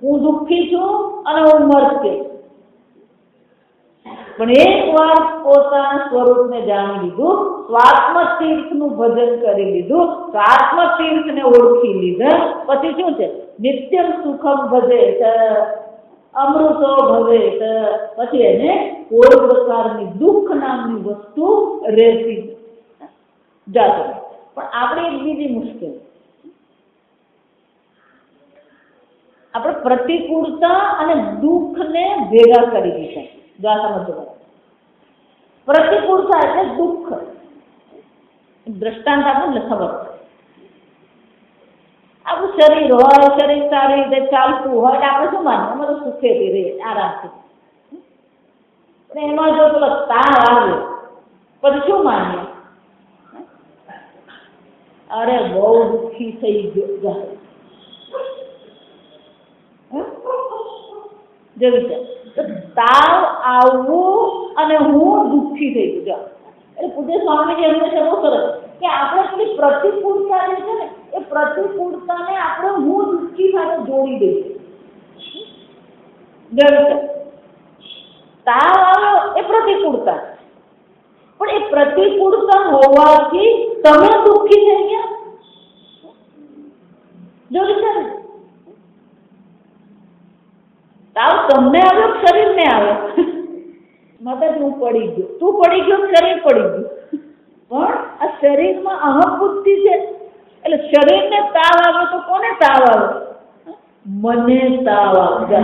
હું દુઃખી છું અને હું મરતી, પણ એક વાર પોતાના સ્વરૂપને જાણી લીધું, સ્વાત્મતીર્થનું ભજન કરી લીધું, સ્વાત્મતીર્થને ઓળખી લીધા પછી શું છે? નિત્ય સુખમ ભજેત, અમૃતો ભવેત. પછી એને કોઈ પ્રકારની દુઃખ નામની વસ્તુ રહેતી જાતો. પણ આપણે એક બીજી મુશ્કેલ, આપણે પ્રતિકૂળતા અને દુઃખને ભેગા કરી દીધા. સમજો, પ્રતિકૂળતા એટલે દુઃખ. દ્રષ્ટાંત આપણને ખબર. આપણું શરીર હોય, શરીર સારી રીતે ચાલતું હોય એટલે આપણે શું માનીએ? અમે તો સુખેથી રહીએ, આરામથી. પણ એમાં જો પેલો તાવ આવે પછી શું માનીએ? અરે બહુ દુઃખી થઈ ગયો. જો વિચાર, તાવ આવવું અને હું દુઃખી થઈ ગયો. એટલે પૂજ્ય સ્વામીજી એમને છે બહુ સરસ કે આપણે પેલી પ્રતિકૂળતા જે છે ને એ પ્રતિકૂળતાને આપણે હું દુઃખી સાથે જોડી દઈએ. તાવ આવ્યો એ પ્રતિકૂળતા, પણ એ પ્રતિકૂળતા હોવાથી તમે દુઃખી થઈ ગયા. જો વિચાર, તાવ તમને આવ્યો, શરીરને આવ્યો. મગજ હું પડી ગયો, તું પડી ગયો, શરીર પડી ગયું. પણ આ શરીરમાં અહમ બુદ્ધિ છે એટલે શરીરને તાવ આવે તો કોને તાવ આવે? મને તાવ આવે.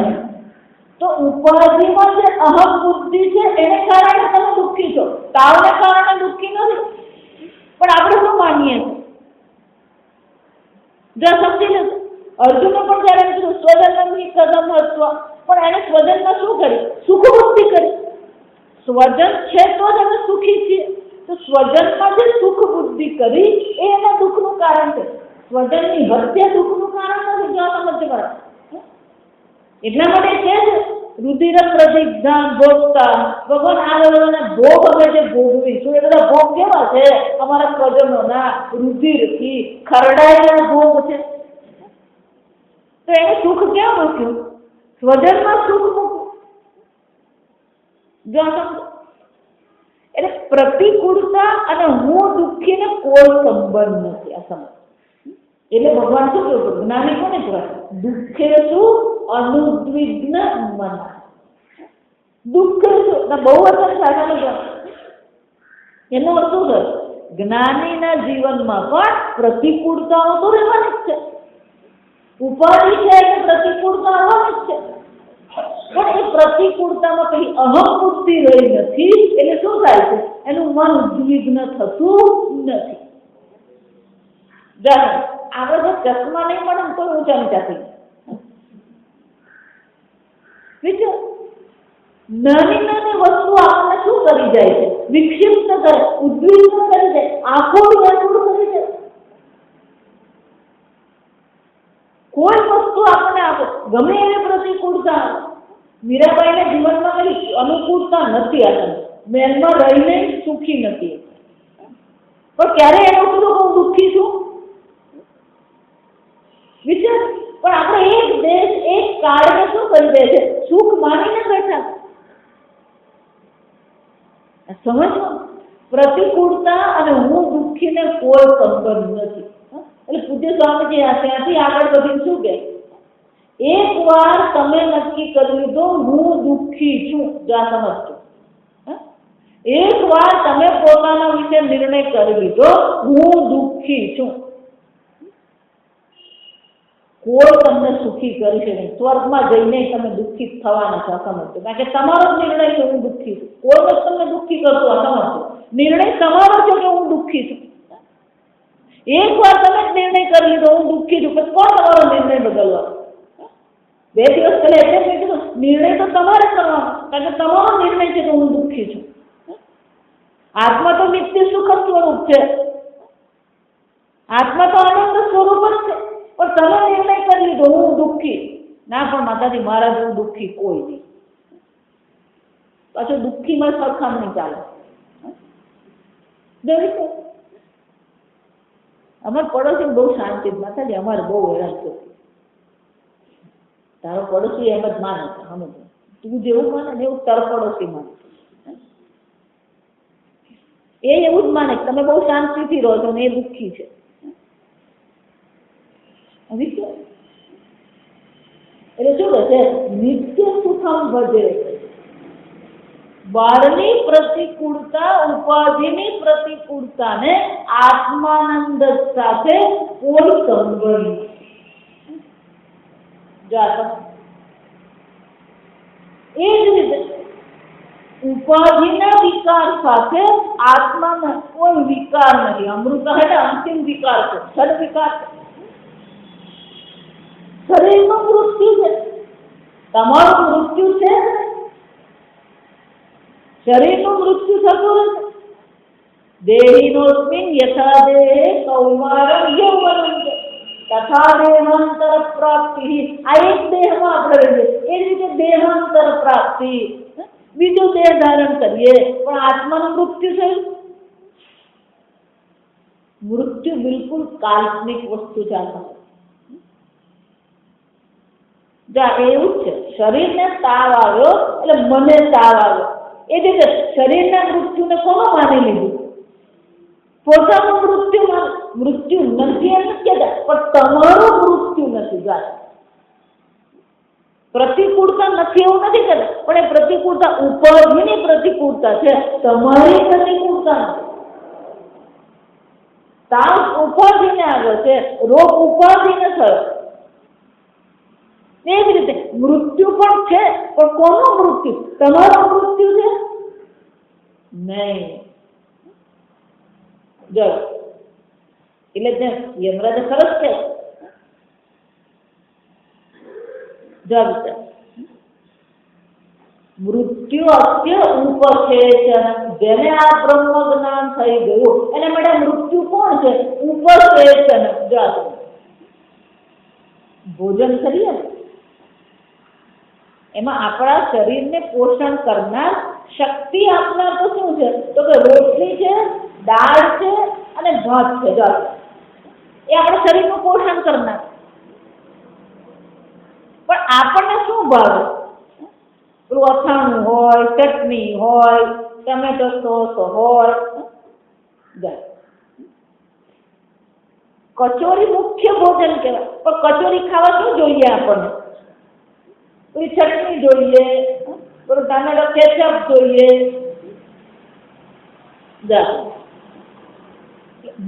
તો ઉપાધિમાં જે અહમ બુદ્ધિ છે એને કારણે તમે દુઃખી છો, તાવને કારણે દુઃખી નથી. પણ આપણે શું માનીએ? જો સમજી લો, અર્જુને પણ જયારે કીધું સ્વજનની કદમ હત્વ, પણ એને સ્વજનમાં શું કર્યું? સુખ બુદ્ધિ કરી. સ્વજન છે તો જ અમે સુખી છીએ. તો સ્વજનમાં જે સુખ બુદ્ધિ કરી એ એના દુઃખનું કારણ છે. સ્વજનની હત્યા દુઃખનું કારણ નથી. જો સમજ બરાબર. એટલા માટે છે જ રુધિર પ્રતિજ્ઞા ભોગતા ભગવાન આ લેવલના ભોગ અમે જે ભોગવીશું એ બધા ભોગ કેવા છે? અમારા સ્વજનોના રુધિરથી ખરડાયેલા ભોગ છે. તો એને સુખ ક્યાં મૂક્યું? સ્વજનમાં સુખ મૂક્યું. જો સમજો, એટલે પ્રતિકૂળતા અને હું દુઃખીને કોઈ સંબંધ નથી. આ સમજ એટલે ભગવાન શું કહ્યું? જ્ઞાની કોને કહેવાય? દુઃખે શું અનુદ્વિગ્ન મન. દુઃખ શું બહુ વચન સાચા એનો અર્થ શું છે? જ્ઞાનીના જીવનમાં પણ પ્રતિકૂળતાઓ તો રહેવાની જ છે. ઉપાધિ છે એટલે પ્રતિકૂળતા આવવાની જ છે. પણ એ પ્રતિકૂળતામાં કઈ અહમ બુદ્ધિ રહી નથી એટલે શું થાય છે? એનું મન ઉદ્વિગ્ન થતું નથી. આપણે જો ચશ્મા નહીં મળે તો ઊંચા નીચા થઈ વિચાર. નાની નાની વસ્તુ આપણને શું કરી જાય છે? વિક્ષિપ્ત કરે, ઉદ્વિગ્ન કરી જાય, આંખો વ્યાકુળ કરી જાય. કોઈ વસ્તુ આપણને આપે ગમે એવી પ્રતિકૂળતા. મીરાબાઈના જીવનમાં કઈ અનુકૂળતા નથી. આપણને મહેલમાં રહીને સુખી નથી. પણ ક્યારે એનું કીધું હું દુઃખી છું? વિચાર. પણ આપણે એક દેશ એક કાળને શું કરી દે છે? સુખ માનીને બેઠા. સમજો, પ્રતિકૂળતા અને હું દુઃખીને કોઈ સંબંધ નથી. એટલે પૂજ્ય સ્વામીજી ત્યાંથી આગળ વધીને શું કહે? એકવાર તમે નક્કી કરી લીધો હું દુઃખી છું, જા સમજજો. એકવાર તમે પોતાના વિશે નિર્ણય કરી લીધો હું દુઃખી છું, કોઈ તમને સુખી કરી છે નહીં. સ્વર્ગમાં જઈને તમે દુઃખી થવાના છો. સમજજો, કારણ કે તમારો નિર્ણય છે હું દુઃખી છું. કોઈ જ તમને દુઃખી કરતો. સમજજો, નિર્ણય તમારો છે કે હું દુઃખી છું. એકવાર તમે નિર્ણય કરી લીધો હું દુઃખી છું, પછી કોણ તમારો નિર્ણય બદલવાનો? 2 દિવસ પહેલા એટલે મેં કીધું નિર્ણય તો તમારે કરવાનો, કારણ કે તમારો નિર્ણય છે કે હું દુઃખી છું. આત્મા તો નિત્ય સુખ સ્વરૂપ છે. આત્મા તો આનંદ સ્વરૂપ જ છે. પણ તમે નિર્ણય કરી લીધો હું દુઃખી. ના, પણ માતાજી મારા જેવું દુઃખી કોઈ નહીં. પાછું દુઃખીમાં સરખામણી ચાલે. અમારા પડોશી બહુ શાંતિ. માતાજી અમારે બહુ હેરાન છે. તારો પડોશી એમ જ માને છે. સમજ, તું જેવું માને ને એવું તારો પડોશી માને. એ એવું જ માને તમે બહુ શાંતિથી રહો છો ને એ દુઃખી છે. એટલે શું કહે છે? નિત્ય સુખમ ભજે. બહારની પ્રતિકૂળતા, ઉપાધિની પ્રતિકૂળતાને આત્માનંદ સાથે કોઈ સંબંધ. એ જ રીતે ઉપાધિના વિકાર સાથે આત્માનો કોઈ વિકાર નથી. અમૃત એટલે અંતિમ વિકાર છે, છડ વિકાર છે. શરીરનું મૃત્યુ છે, તમારું મૃત્યુ છે. શરીરનું મૃત્યુ થતું નથી. દેહિનોસ્મિન યથા દેહે કૌમારમ યૌવનમ તથા દેહાંતર પ્રાપ્તિ. આ એક દેહમાં આપણે રહીએ, એ રીતે દેહાંતર પ્રાપ્તિ, બીજું દેહ ધારણ કરીએ, પણ આત્માનું મૃત્યુ થયું. મૃત્યુ બિલકુલ કાલ્પનિક વસ્તુ છે. એવું જ છે, શરીરને તાવ આવ્યો એટલે મને તાવ આવ્યો, એ રીતે શરીરના મૃત્યુને કોનો માની લીધું? પોતાનું મૃત્યુ. મૃત્યુ નથી એમ નથી કહેતા, પણ તમારું મૃત્યુ નથી. પ્રતિકૂળતા નથી એવું નથી કહેતા, પણ એ પ્રતિકૂળતા ઉપરથી પ્રતિકૂળતા છે, તમારી પ્રતિકૂળતા નથી. તાવ ઉપરથી આવ્યો છે, રોગ ઉપરથી થયો. એ જ રીતે મૃત્યુ પણ છે, પણ કોનું મૃત્યુ? તમારું મૃત્યુ છે નહીં. જો એટલે યમરાજે સરસ છે. મૃત્યુ અસ્ય ઉપસેચન. જેને આ બ્રહ્મ જ્ઞાન થઈ ગયું એને માટે મૃત્યુ કોણ છે? ઉપસેચન. ભોજન કરીએ એમાં આપણા શરીરને પોષણ કરનાર, શક્તિ આપનાર તો શું છે? તો કે રોટલી છે, દાળ છે અને ભાત છે. એ આપણા શરીરનું પોષણ કરનાર. પણ આપણને શું ભાવે? પેલું અથાણું હોય, ચટણી હોય, ટમેટો સોસ હોય. કચોરી મુખ્ય ભોજન કહેવાય, પણ કચોરી ખાવા શું જોઈએ આપણને? પેલી ચટણી જોઈએ, પેલું ટામેટો કેચઅપ જોઈએ.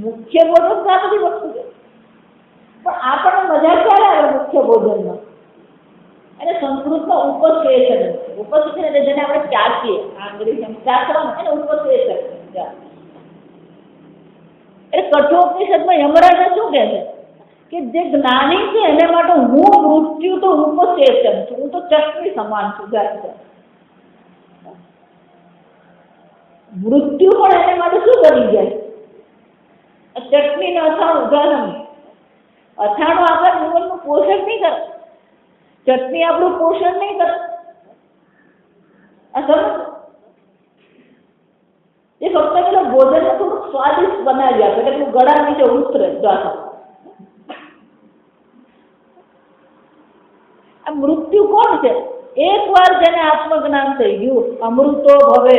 મુખ્ય ભોજન તો આ બધી વસ્તુ છે, પણ આપણને મજા ક્યારે આવે મુખ્ય ભોજનમાં? એને સંસ્કૃતમાં ઉપસેચન. ઉપસેચન એટલે જેને આપણે ચાખીએ, આંગળી એમ ચાખવાનું, એને ઉપસેચન. એટલે કઠોપનિષદમાં યમરાજે શું કહે છે કે જે જ્ઞાની છે એને માટે હું મૃત્યુ તો ઉપસેચન છું, હું તો ચટણી સમાન છું. મૃત્યુ પણ એને માટે શું બની જાય? ચટણી ને અથાણું. અથાણું આપણા જીવનનું પોષણ નહીં કરે, ચટણી આપણું પોષણ નહીં કરે. એ ફક્ત પેલા ભોજનને થોડુંક સ્વાદિષ્ટ બનાવી આપે, એટલે ગળા નીચે ઉતરે. આ મૃત્યુ કોણ છે? એક વાર જેને આત્મજ્ઞાન થઈ ગયું, અમૃતો ભવે,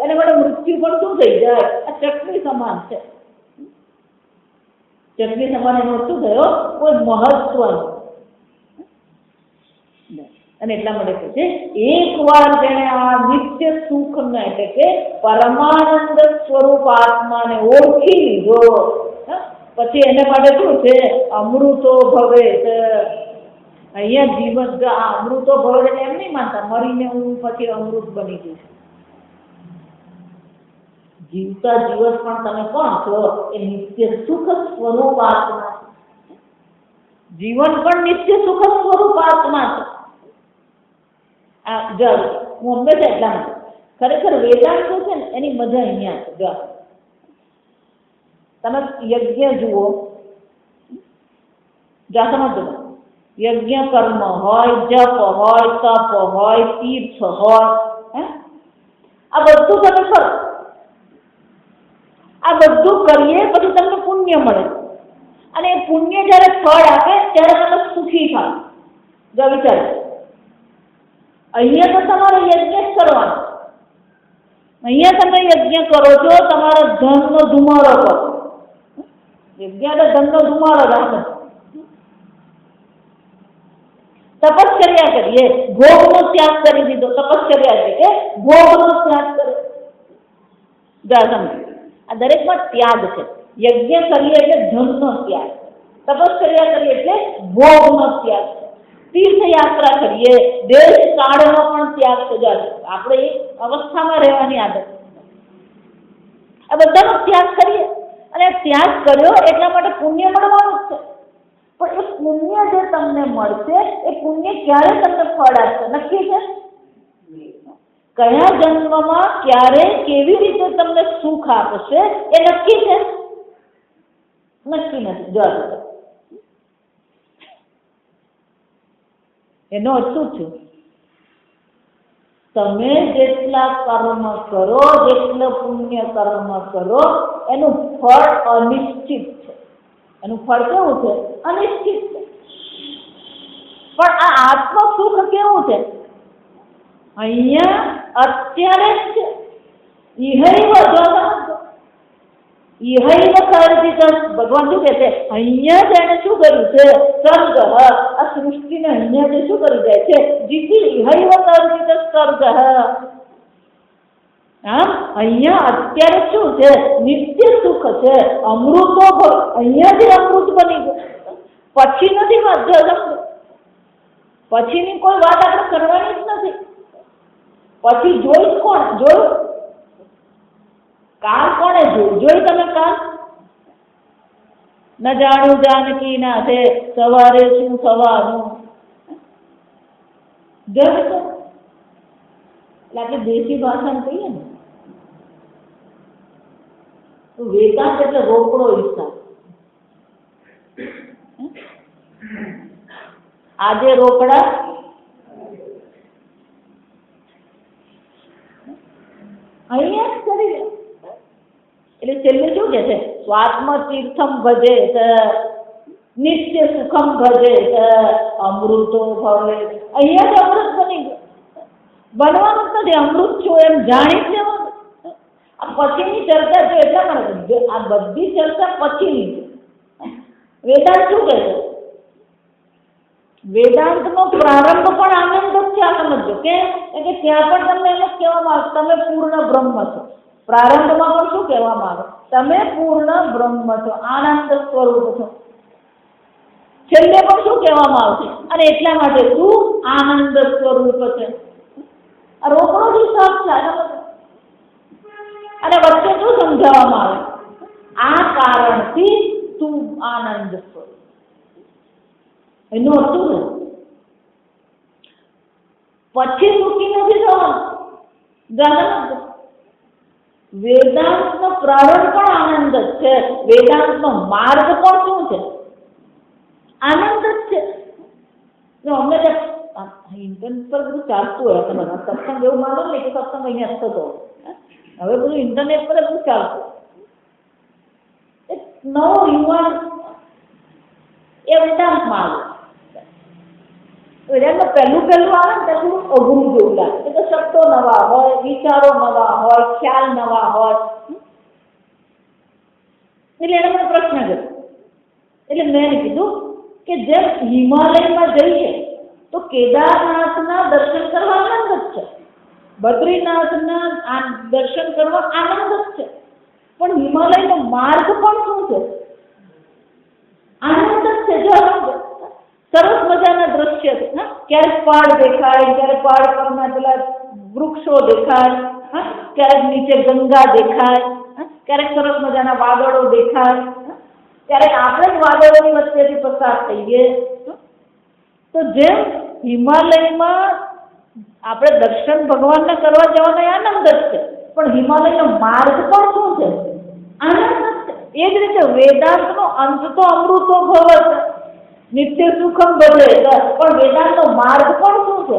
એને માટે મૃત્યુ પણ શું થઈ જાય? આ ચટણી સમાન છે. ચટણી સમાન એનો શું થયો? કોઈ મહત્વ નહીં. અને એટલા માટે કહે છે એક વાર જેને આ નિત્ય સુખને એટલે કે પરમાનંદ સ્વરૂપ આત્માને ઓળખી લીધો, પછી એને માટે શું છે? અમૃતો ભવે. અહીંયા જીવન આ અમૃતો ભવે એટલે એમ નહીં માનતા મરીને હું પછી અમૃત બની જઈશ. જીવતા જીવત પણ તમે કોણ છો? એ નિત્ય સુખ સ્વરૂપ આત્મા. જીવન પણ નિત્ય સુખ સ્વરૂપ આત્મા છે. હું હંમેશા એટલા માટે ખરેખર વેદાંત છે ને એની મજા અહીંયા છે. તમે યજ્ઞ જુઓ, સમજો, યજ્ઞ કર્મ હોય, જપ હોય, તપ હોય, તીર્થ હોય, આ બધું તમે કરો. આ બધું કરીએ પછી તમને પુણ્ય મળે, અને એ પુણ્ય જ્યારે ફળ આપે ત્યારે તમે સુખી થાવ. વિચાર, અહીંયા તો તમારે યજ્ઞ જ કરવાનો. અહીંયા તમે યજ્ઞ કરો છો, તમારા ધનનો ધુમાડો કરો. યજ્ઞ એટલે ધનનો ધુમાડો રાખે. તપશ્ચર્યા કરીએ, ભોગનો ત્યાગ કરી દીધો. તપશ્ચર્યા છે કે ભોગનો ત્યાગ કરે. આ દરેકમાં ત્યાગ છે. યજ્ઞ કરીએ એટલે ધનનો ત્યાગ, તપશ્ચર્યા કરીએ એટલે ભોગનો ત્યાગ. તીર્થયાત્રા કરીએ, દેશ કાળનો પણ ત્યાગ છે. આપણે એક અવસ્થામાં રહેવાની આદત, આ બધાનો ત્યાગ કરીએ, અને ત્યાગ કર્યો એટલા માટે પુણ્ય મળવાનું જ છે. પણ એ પુણ્ય જે તમને મળશે એ પુણ્ય ક્યારે તમને ફળ આપશે નક્કી છે? કયા જન્મમાં ક્યારે કેવી રીતે તમને સુખ આપશે એ નક્કી છે? નક્કી નથી. જવાબ એનો અર્થ શું છે? તમે જેટલા કર્મ કરો, જેટલા પુણ્ય કર્મ કરો, એનું ફળ અનિશ્ચિત છે. એનું ફળ કેવું છે? અનિશ્ચિત છે. પણ આ આત્મ સુખ કેવું છે? અહીંયા અત્યારે જ છે. ઇહૈવ ભગવાન શું કહે છે? અહીંયા જ એને શું કર્યું છે? સર્ગ આ સૃષ્ટિને અહીંયા જે શું કરી જાય છે? જીતી ઇહૈવ સર્જિત સર્ગ. આમ અહીંયા અત્યારે શું છે? નિત્ય સુખ છે. અમૃતો અહીંયા જે અમૃત બની ગયું. પછી નથી વાત. પછીની કોઈ વાત આપણે કરવાની જ નથી. પછી જોઈ કોણ? જોયું કાલ કોણે જોયું? જોઈ તમે કાલ? ન જાણું જાનકી ના છે સવારે શું થવાનું. જોયું તો એટલે આપણે દેશી ભાષામાં કહીએ ને તો વેદાંત એટલે રોકડો હિસાબ. આજે રોકડા અહીંયા જ કરી. એટલે છેલ્લે શું કે છે? સ્વાત્મ તીર્થમ ભજે નિત્ય સુખમ ભજે અમૃતો ભવે. અહીંયા જ અમૃત બની ગયું. બનવાનું જ નથી. અમૃત છું એમ જાણી જ લેવાનું. આ પછીની ચર્ચા જો એટલા માટે આ બધી ચર્ચા પછીની છે. વેદાંત શું કહે છે? વેદાંતનો પ્રારંભ પણ આનંદ જ છે. આ સમજો કે ત્યાં પણ તમને એમ જ કહેવામાં આવે તમે પૂર્ણ બ્રહ્મ છો. પ્રારંભમાં પણ શું કહેવામાં આવે? તમે પૂર્ણ બ્રહ્મ છો, આનંદ સ્વરૂપ છો. છેલ્લે પણ શું કહેવામાં આવશે? અને એટલા માટે તું આનંદ સ્વરૂપ છે. આ રોકડો હિસાબ છે. અને વચ્ચે શું સમજાવવામાં આવે? આ કારણથી તું આનંદ સ્વરૂપ. એનો અર્થ શું? પછી સુખી નથી થવાનું. વેદાંતનો પ્રારંભ પણ આનંદ જ છે. વેદાંતનો માર્ગ પણ શું છે? આનંદ જ છે. અમને ઇન્ટરનેટ પર બધું ચાલતું હોય. તમારા સત્સંગ એવું માનો ને કે સત્સંગ અહીંયા થતો હવે બધું ઇન્ટરનેટ પર બધું ચાલતું. એક નવો યુવાન એ વેદાંત માર્ગ. વેદાંતમાં પહેલું આવે ને ત્યાં અઘરું જેવું લાગે. એટલે શબ્દો નવા હોય, વિચારો નવા હોય, ખ્યાલ નવા હોય. એટલે એને મને પ્રશ્ન કર્યો. એટલે મેં કીધું કે જેમ હિમાલયમાં જઈએ તો કેદારનાથના દર્શન કરવા આનંદ જ છે, બદ્રીનાથના દર્શન કરવા આનંદ જ છે. પણ હિમાલયનો માર્ગ પણ શું છે? આનંદ જ છે. જો સરસ મજાના દ્રશ્ય છે. ક્યારેક પહાડ દેખાય, ક્યારેક પહાડ પરના પેલા વૃક્ષો દેખાય, ક્યારેક નીચે ગંગા દેખાય, ક્યારેક સરસ મજાના વાદળો દેખાય, ક્યારેક આપણે જ વાદળોની વચ્ચેથી પસાર થઈએ. તો જેમ હિમાલયમાં આપણે દર્શન ભગવાનના કરવા જવાનો આનંદ જ છે, પણ હિમાલયનો માર્ગ પણ શું છે? આનંદ જ છે. એ જ રીતે વેદાંતનો અંત તો અમૃતો ભવ છે, નિત્ય સુખમ ભજે. પણ વેદાંતનો માર્ગ પણ શું છે?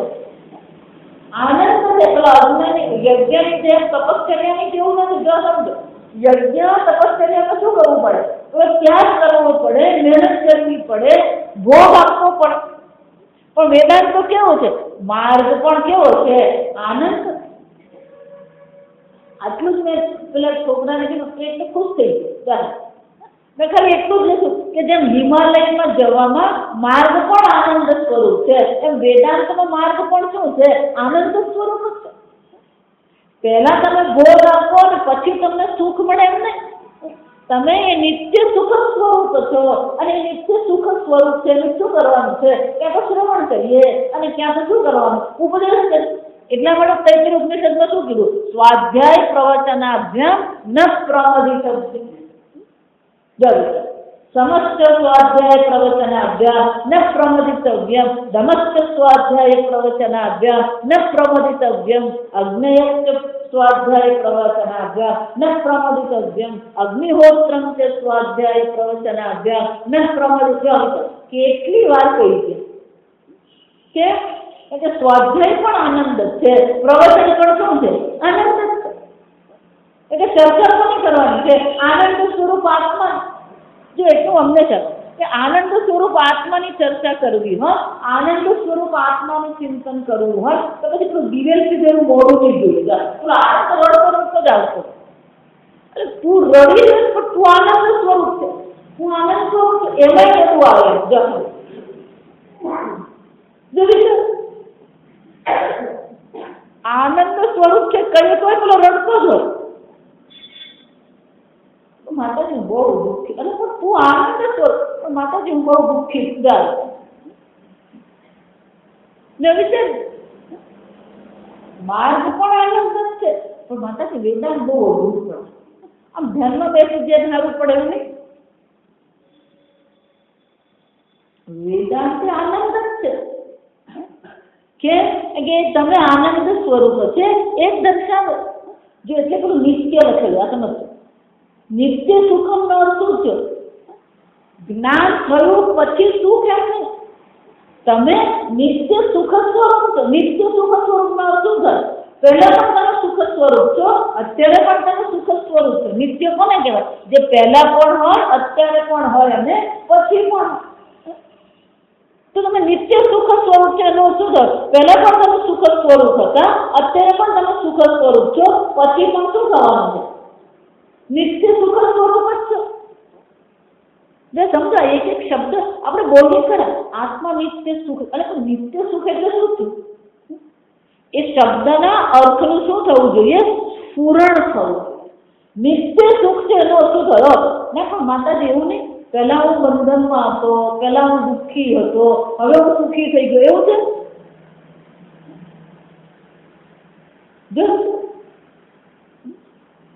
આનંદ છે. પેલા અર્જુનની યજ્ઞની જેમ તપશ્ચર્યાની જેવું નથી. જો સમજો, યજ્ઞ તપશ્ચર્યામાં શું કરવું પડે? તો ત્યાગ કરવો પડે, મહેનત કરવી પડે, ભોગ આપવો પડે. પણ વેદાંત તો કેવો છે? માર્ગ પણ કેવો છે? આનંદ. આટલું જ મેં પેલા છોકરાને કીધું એટલે ખુશ થઈ ગયું. મેં ખાલી એટલું જ લીધું કે જેમ હિમાલયમાં જવામાં માર્ગ પણ આનંદ સ્વરૂપ છે, એમ વેદાંતનો માર્ગ પણ શું છે? આનંદ સ્વરૂપ જ છે. પહેલા તમે ભોગ આપો અને પછી તમને સુખ મળે એમ નહીં. તમે એ નિત્ય સુખ સ્વરૂપ છો અને એ નિત્ય સુખ સ્વરૂપ છે એનું શું કરવાનું છે? ક્યાં તો શ્રવણ કરીએ અને ક્યાં તો શું કરવાનું? ઉપદેશ કરીએ. એટલા માટે તૈત્રીય ઉપનિષદમાં શું કીધું? સ્વાધ્યાય પ્રવચનાભ્યામ ન પ્રમદિત. समस्त स्वाध्याय प्रवचनाभ्याम न प्रमदितव्यम दमश्च स्वाध्याय प्रवचनाभ्याम न प्रमदितव्यम अग्नयश्च स्वाध्याय प्रवचनाभ्याम न प्रमदितव्यम अग्निहोत्रम च स्वाध्याय प्रवचनाभ्याम न प्रमदितव्यम કેટલી વાર કહી છે કે સ્વાધ્યાય પણ આનંદ છે, પ્રવચન પણ શું છે? આનંદ જ છે. એટલે ચર્ચા કોની કરવાની છે? આનંદ સ્વરૂપ આત્મા. જો એટલું હંમેશા કે આનંદ સ્વરૂપ આત્માની ચર્ચા કરવી હોય, આનંદ સ્વરૂપ આત્માનું ચિંતન કરવું હોય તો પછી પેલું દિવેલ પીધેલું મોડું નહીં જોયું. તું આનંદ રડતો જ આવતો. તું રડી પણ તું આનંદ સ્વરૂપ છે, હું આનંદ સ્વરૂપ છું, એમાંય બધું આવે. આનંદ સ્વરૂપ છે કઈ તો પેલો રડતો જ હોય. માતાજી બહુ દુઃખી, અને પણ તું આનંદ સ્વરૂપ, પણ માતાજી હું બહુ દુઃખી જાય. વિચાર માર્ગ પણ આનંદ જ છે, પણ માતાજી વેદાંત બહુ અઘરું પડે. આમ ધ્યાનમાં બેસી જે સારું પડે એવું નહીં. વેદાંત આનંદ જ છે કે તમે આનંદ સ્વરૂપ છે એ જ દર્શાવો. જો એટલે પેલું નિત્ય લખેલું, આ સમજો. નિત્ય સુખમ નો અર્થ શું છે? જ્ઞાન થયું પછી સુખ એમ નહીં. તમે નિત્ય સુખ સ્વરૂપ છો. નિત્ય સુખ સ્વરૂપ નો અર્થ શું થાય? પહેલા પણ તમે સુખ સ્વરૂપ છો, અત્યારે પણ તમે સુખ સ્વરૂપ છો. નિત્ય કોને કહેવાય? જે પહેલા પણ હોય, અત્યારે પણ હોય અને પછી પણ. તો તમે નિત્ય સુખ સ્વરૂપ છે એનો શું થાય? પહેલા પણ તમે સુખ સ્વરૂપ હતા, અત્યારે પણ તમે સુખ સ્વરૂપ છો, પછી પણ શું થવાનું છે? નિત્ય સુખ સ્વરૂપ જ છો. સમજાય? એક એક શબ્દ આપણે બોલીએ ખરા, આત્મા નિત્ય સુખ. અને નિત્ય સુખ એટલે શું થયું? એ શબ્દના અર્થનું શું થવું જોઈએ? સ્ફુરણ થવું. નિત્ય સુખ છે એનો શું થયો? ના, પણ માતાજી એવું નહીં. પહેલા હું બંધનમાં હતો, પહેલા હું દુઃખી હતો, હવે હું સુખી થઈ ગયો, એવું છે?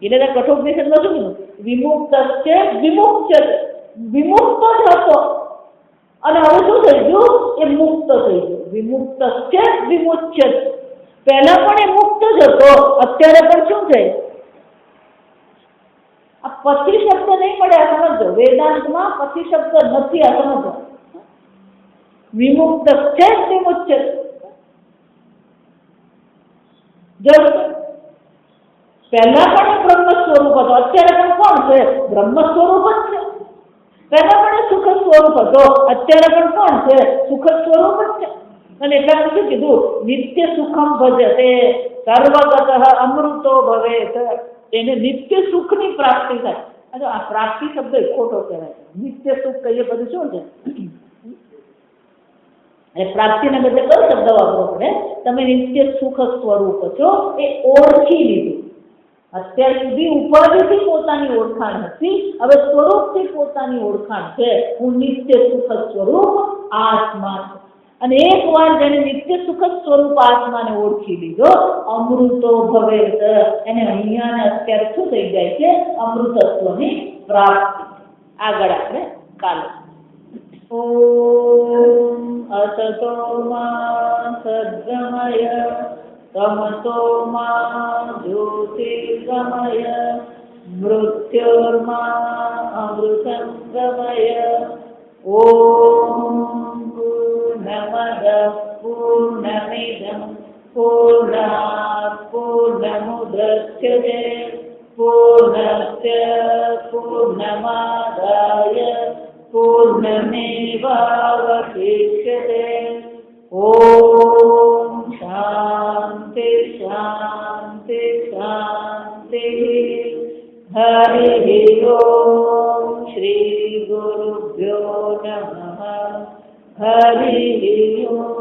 એટલે કઠોપનિષદમાં શું કીધું? વિમુક્ત છે, વિમુક્ત છે, વિમુક્ત જ હતો અને હવે શું થઈ ગયું? એ મુક્ત થઈ ગયું. વિમુક્ત છે, વિમુક્ત છે. પહેલા પણ એ મુક્ત જ હતો, અત્યારે પણ શું છે? આ પછી શબ્દ નહીં મળે, આ સમજો. વેદાંતમાં પછી શબ્દ નથી, આ સમજો. વિમુક્ત છે, વિમુક્ત છે. પહેલા પણ બ્રહ્મ સ્વરૂપ હતો, અત્યારે પણ કોણ છે? બ્રહ્મ સ્વરૂપ જ છે. પહેલા પણ સુખ સ્વરૂપ હતો, અત્યારે પણ કોણ છે? સુખ સ્વરૂપ જ છે. અને એટલા શું કીધું? નિત્ય સુખમ ભજતે સર્વગત અમૃતો ભવેત. એને નિત્ય સુખની પ્રાપ્તિ થાય. આ પ્રાપ્તિ શબ્દ ખોટો કહેવાય. નિત્ય સુખ કહીએ બધું શું છે? એ પ્રાપ્તિને બદલે કયો શબ્દ વાપરવો પડે? તમે નિત્ય સુખ સ્વરૂપ છો એ ઓળખી લીધું. અત્યાર સુધી ઉપાધિથી પોતાની ઓળખાણ હતી, હવે સ્વરૂપથી પોતાની ઓળખાણ છે. હું નિત્ય સુખ સ્વરૂપ આત્મા છું. અને એક વાર જેને નિત્ય સુખ સ્વરૂપ આત્માને ઓળખી લીધો, અમૃતો ભવેત, એને અહીંયા ને અત્યારે શું થઈ જાય છે? અમૃતત્વની પ્રાપ્તિ. આગળ આપણે કાલે. ઓમ અસતો મા સદ્ગમય તમસો મા જ્યોતિર્ગમય મૃત્યોર્મા અમૃતંગમય. ઓમ પૂર્ણમદ પૂર્ણમિદં પૂર્ણાત પૂર્ણમુદચ્યતે પૂર્ણસ્ય પૂર્ણમાદાય પૂર્ણમેવાવશિષ્યતે. ઓમ શાંતિ શાંતિ શાંતિ. હરિ ઓમ શ્રી ગુરુભ્યો નમઃ. હરિ ઓમ.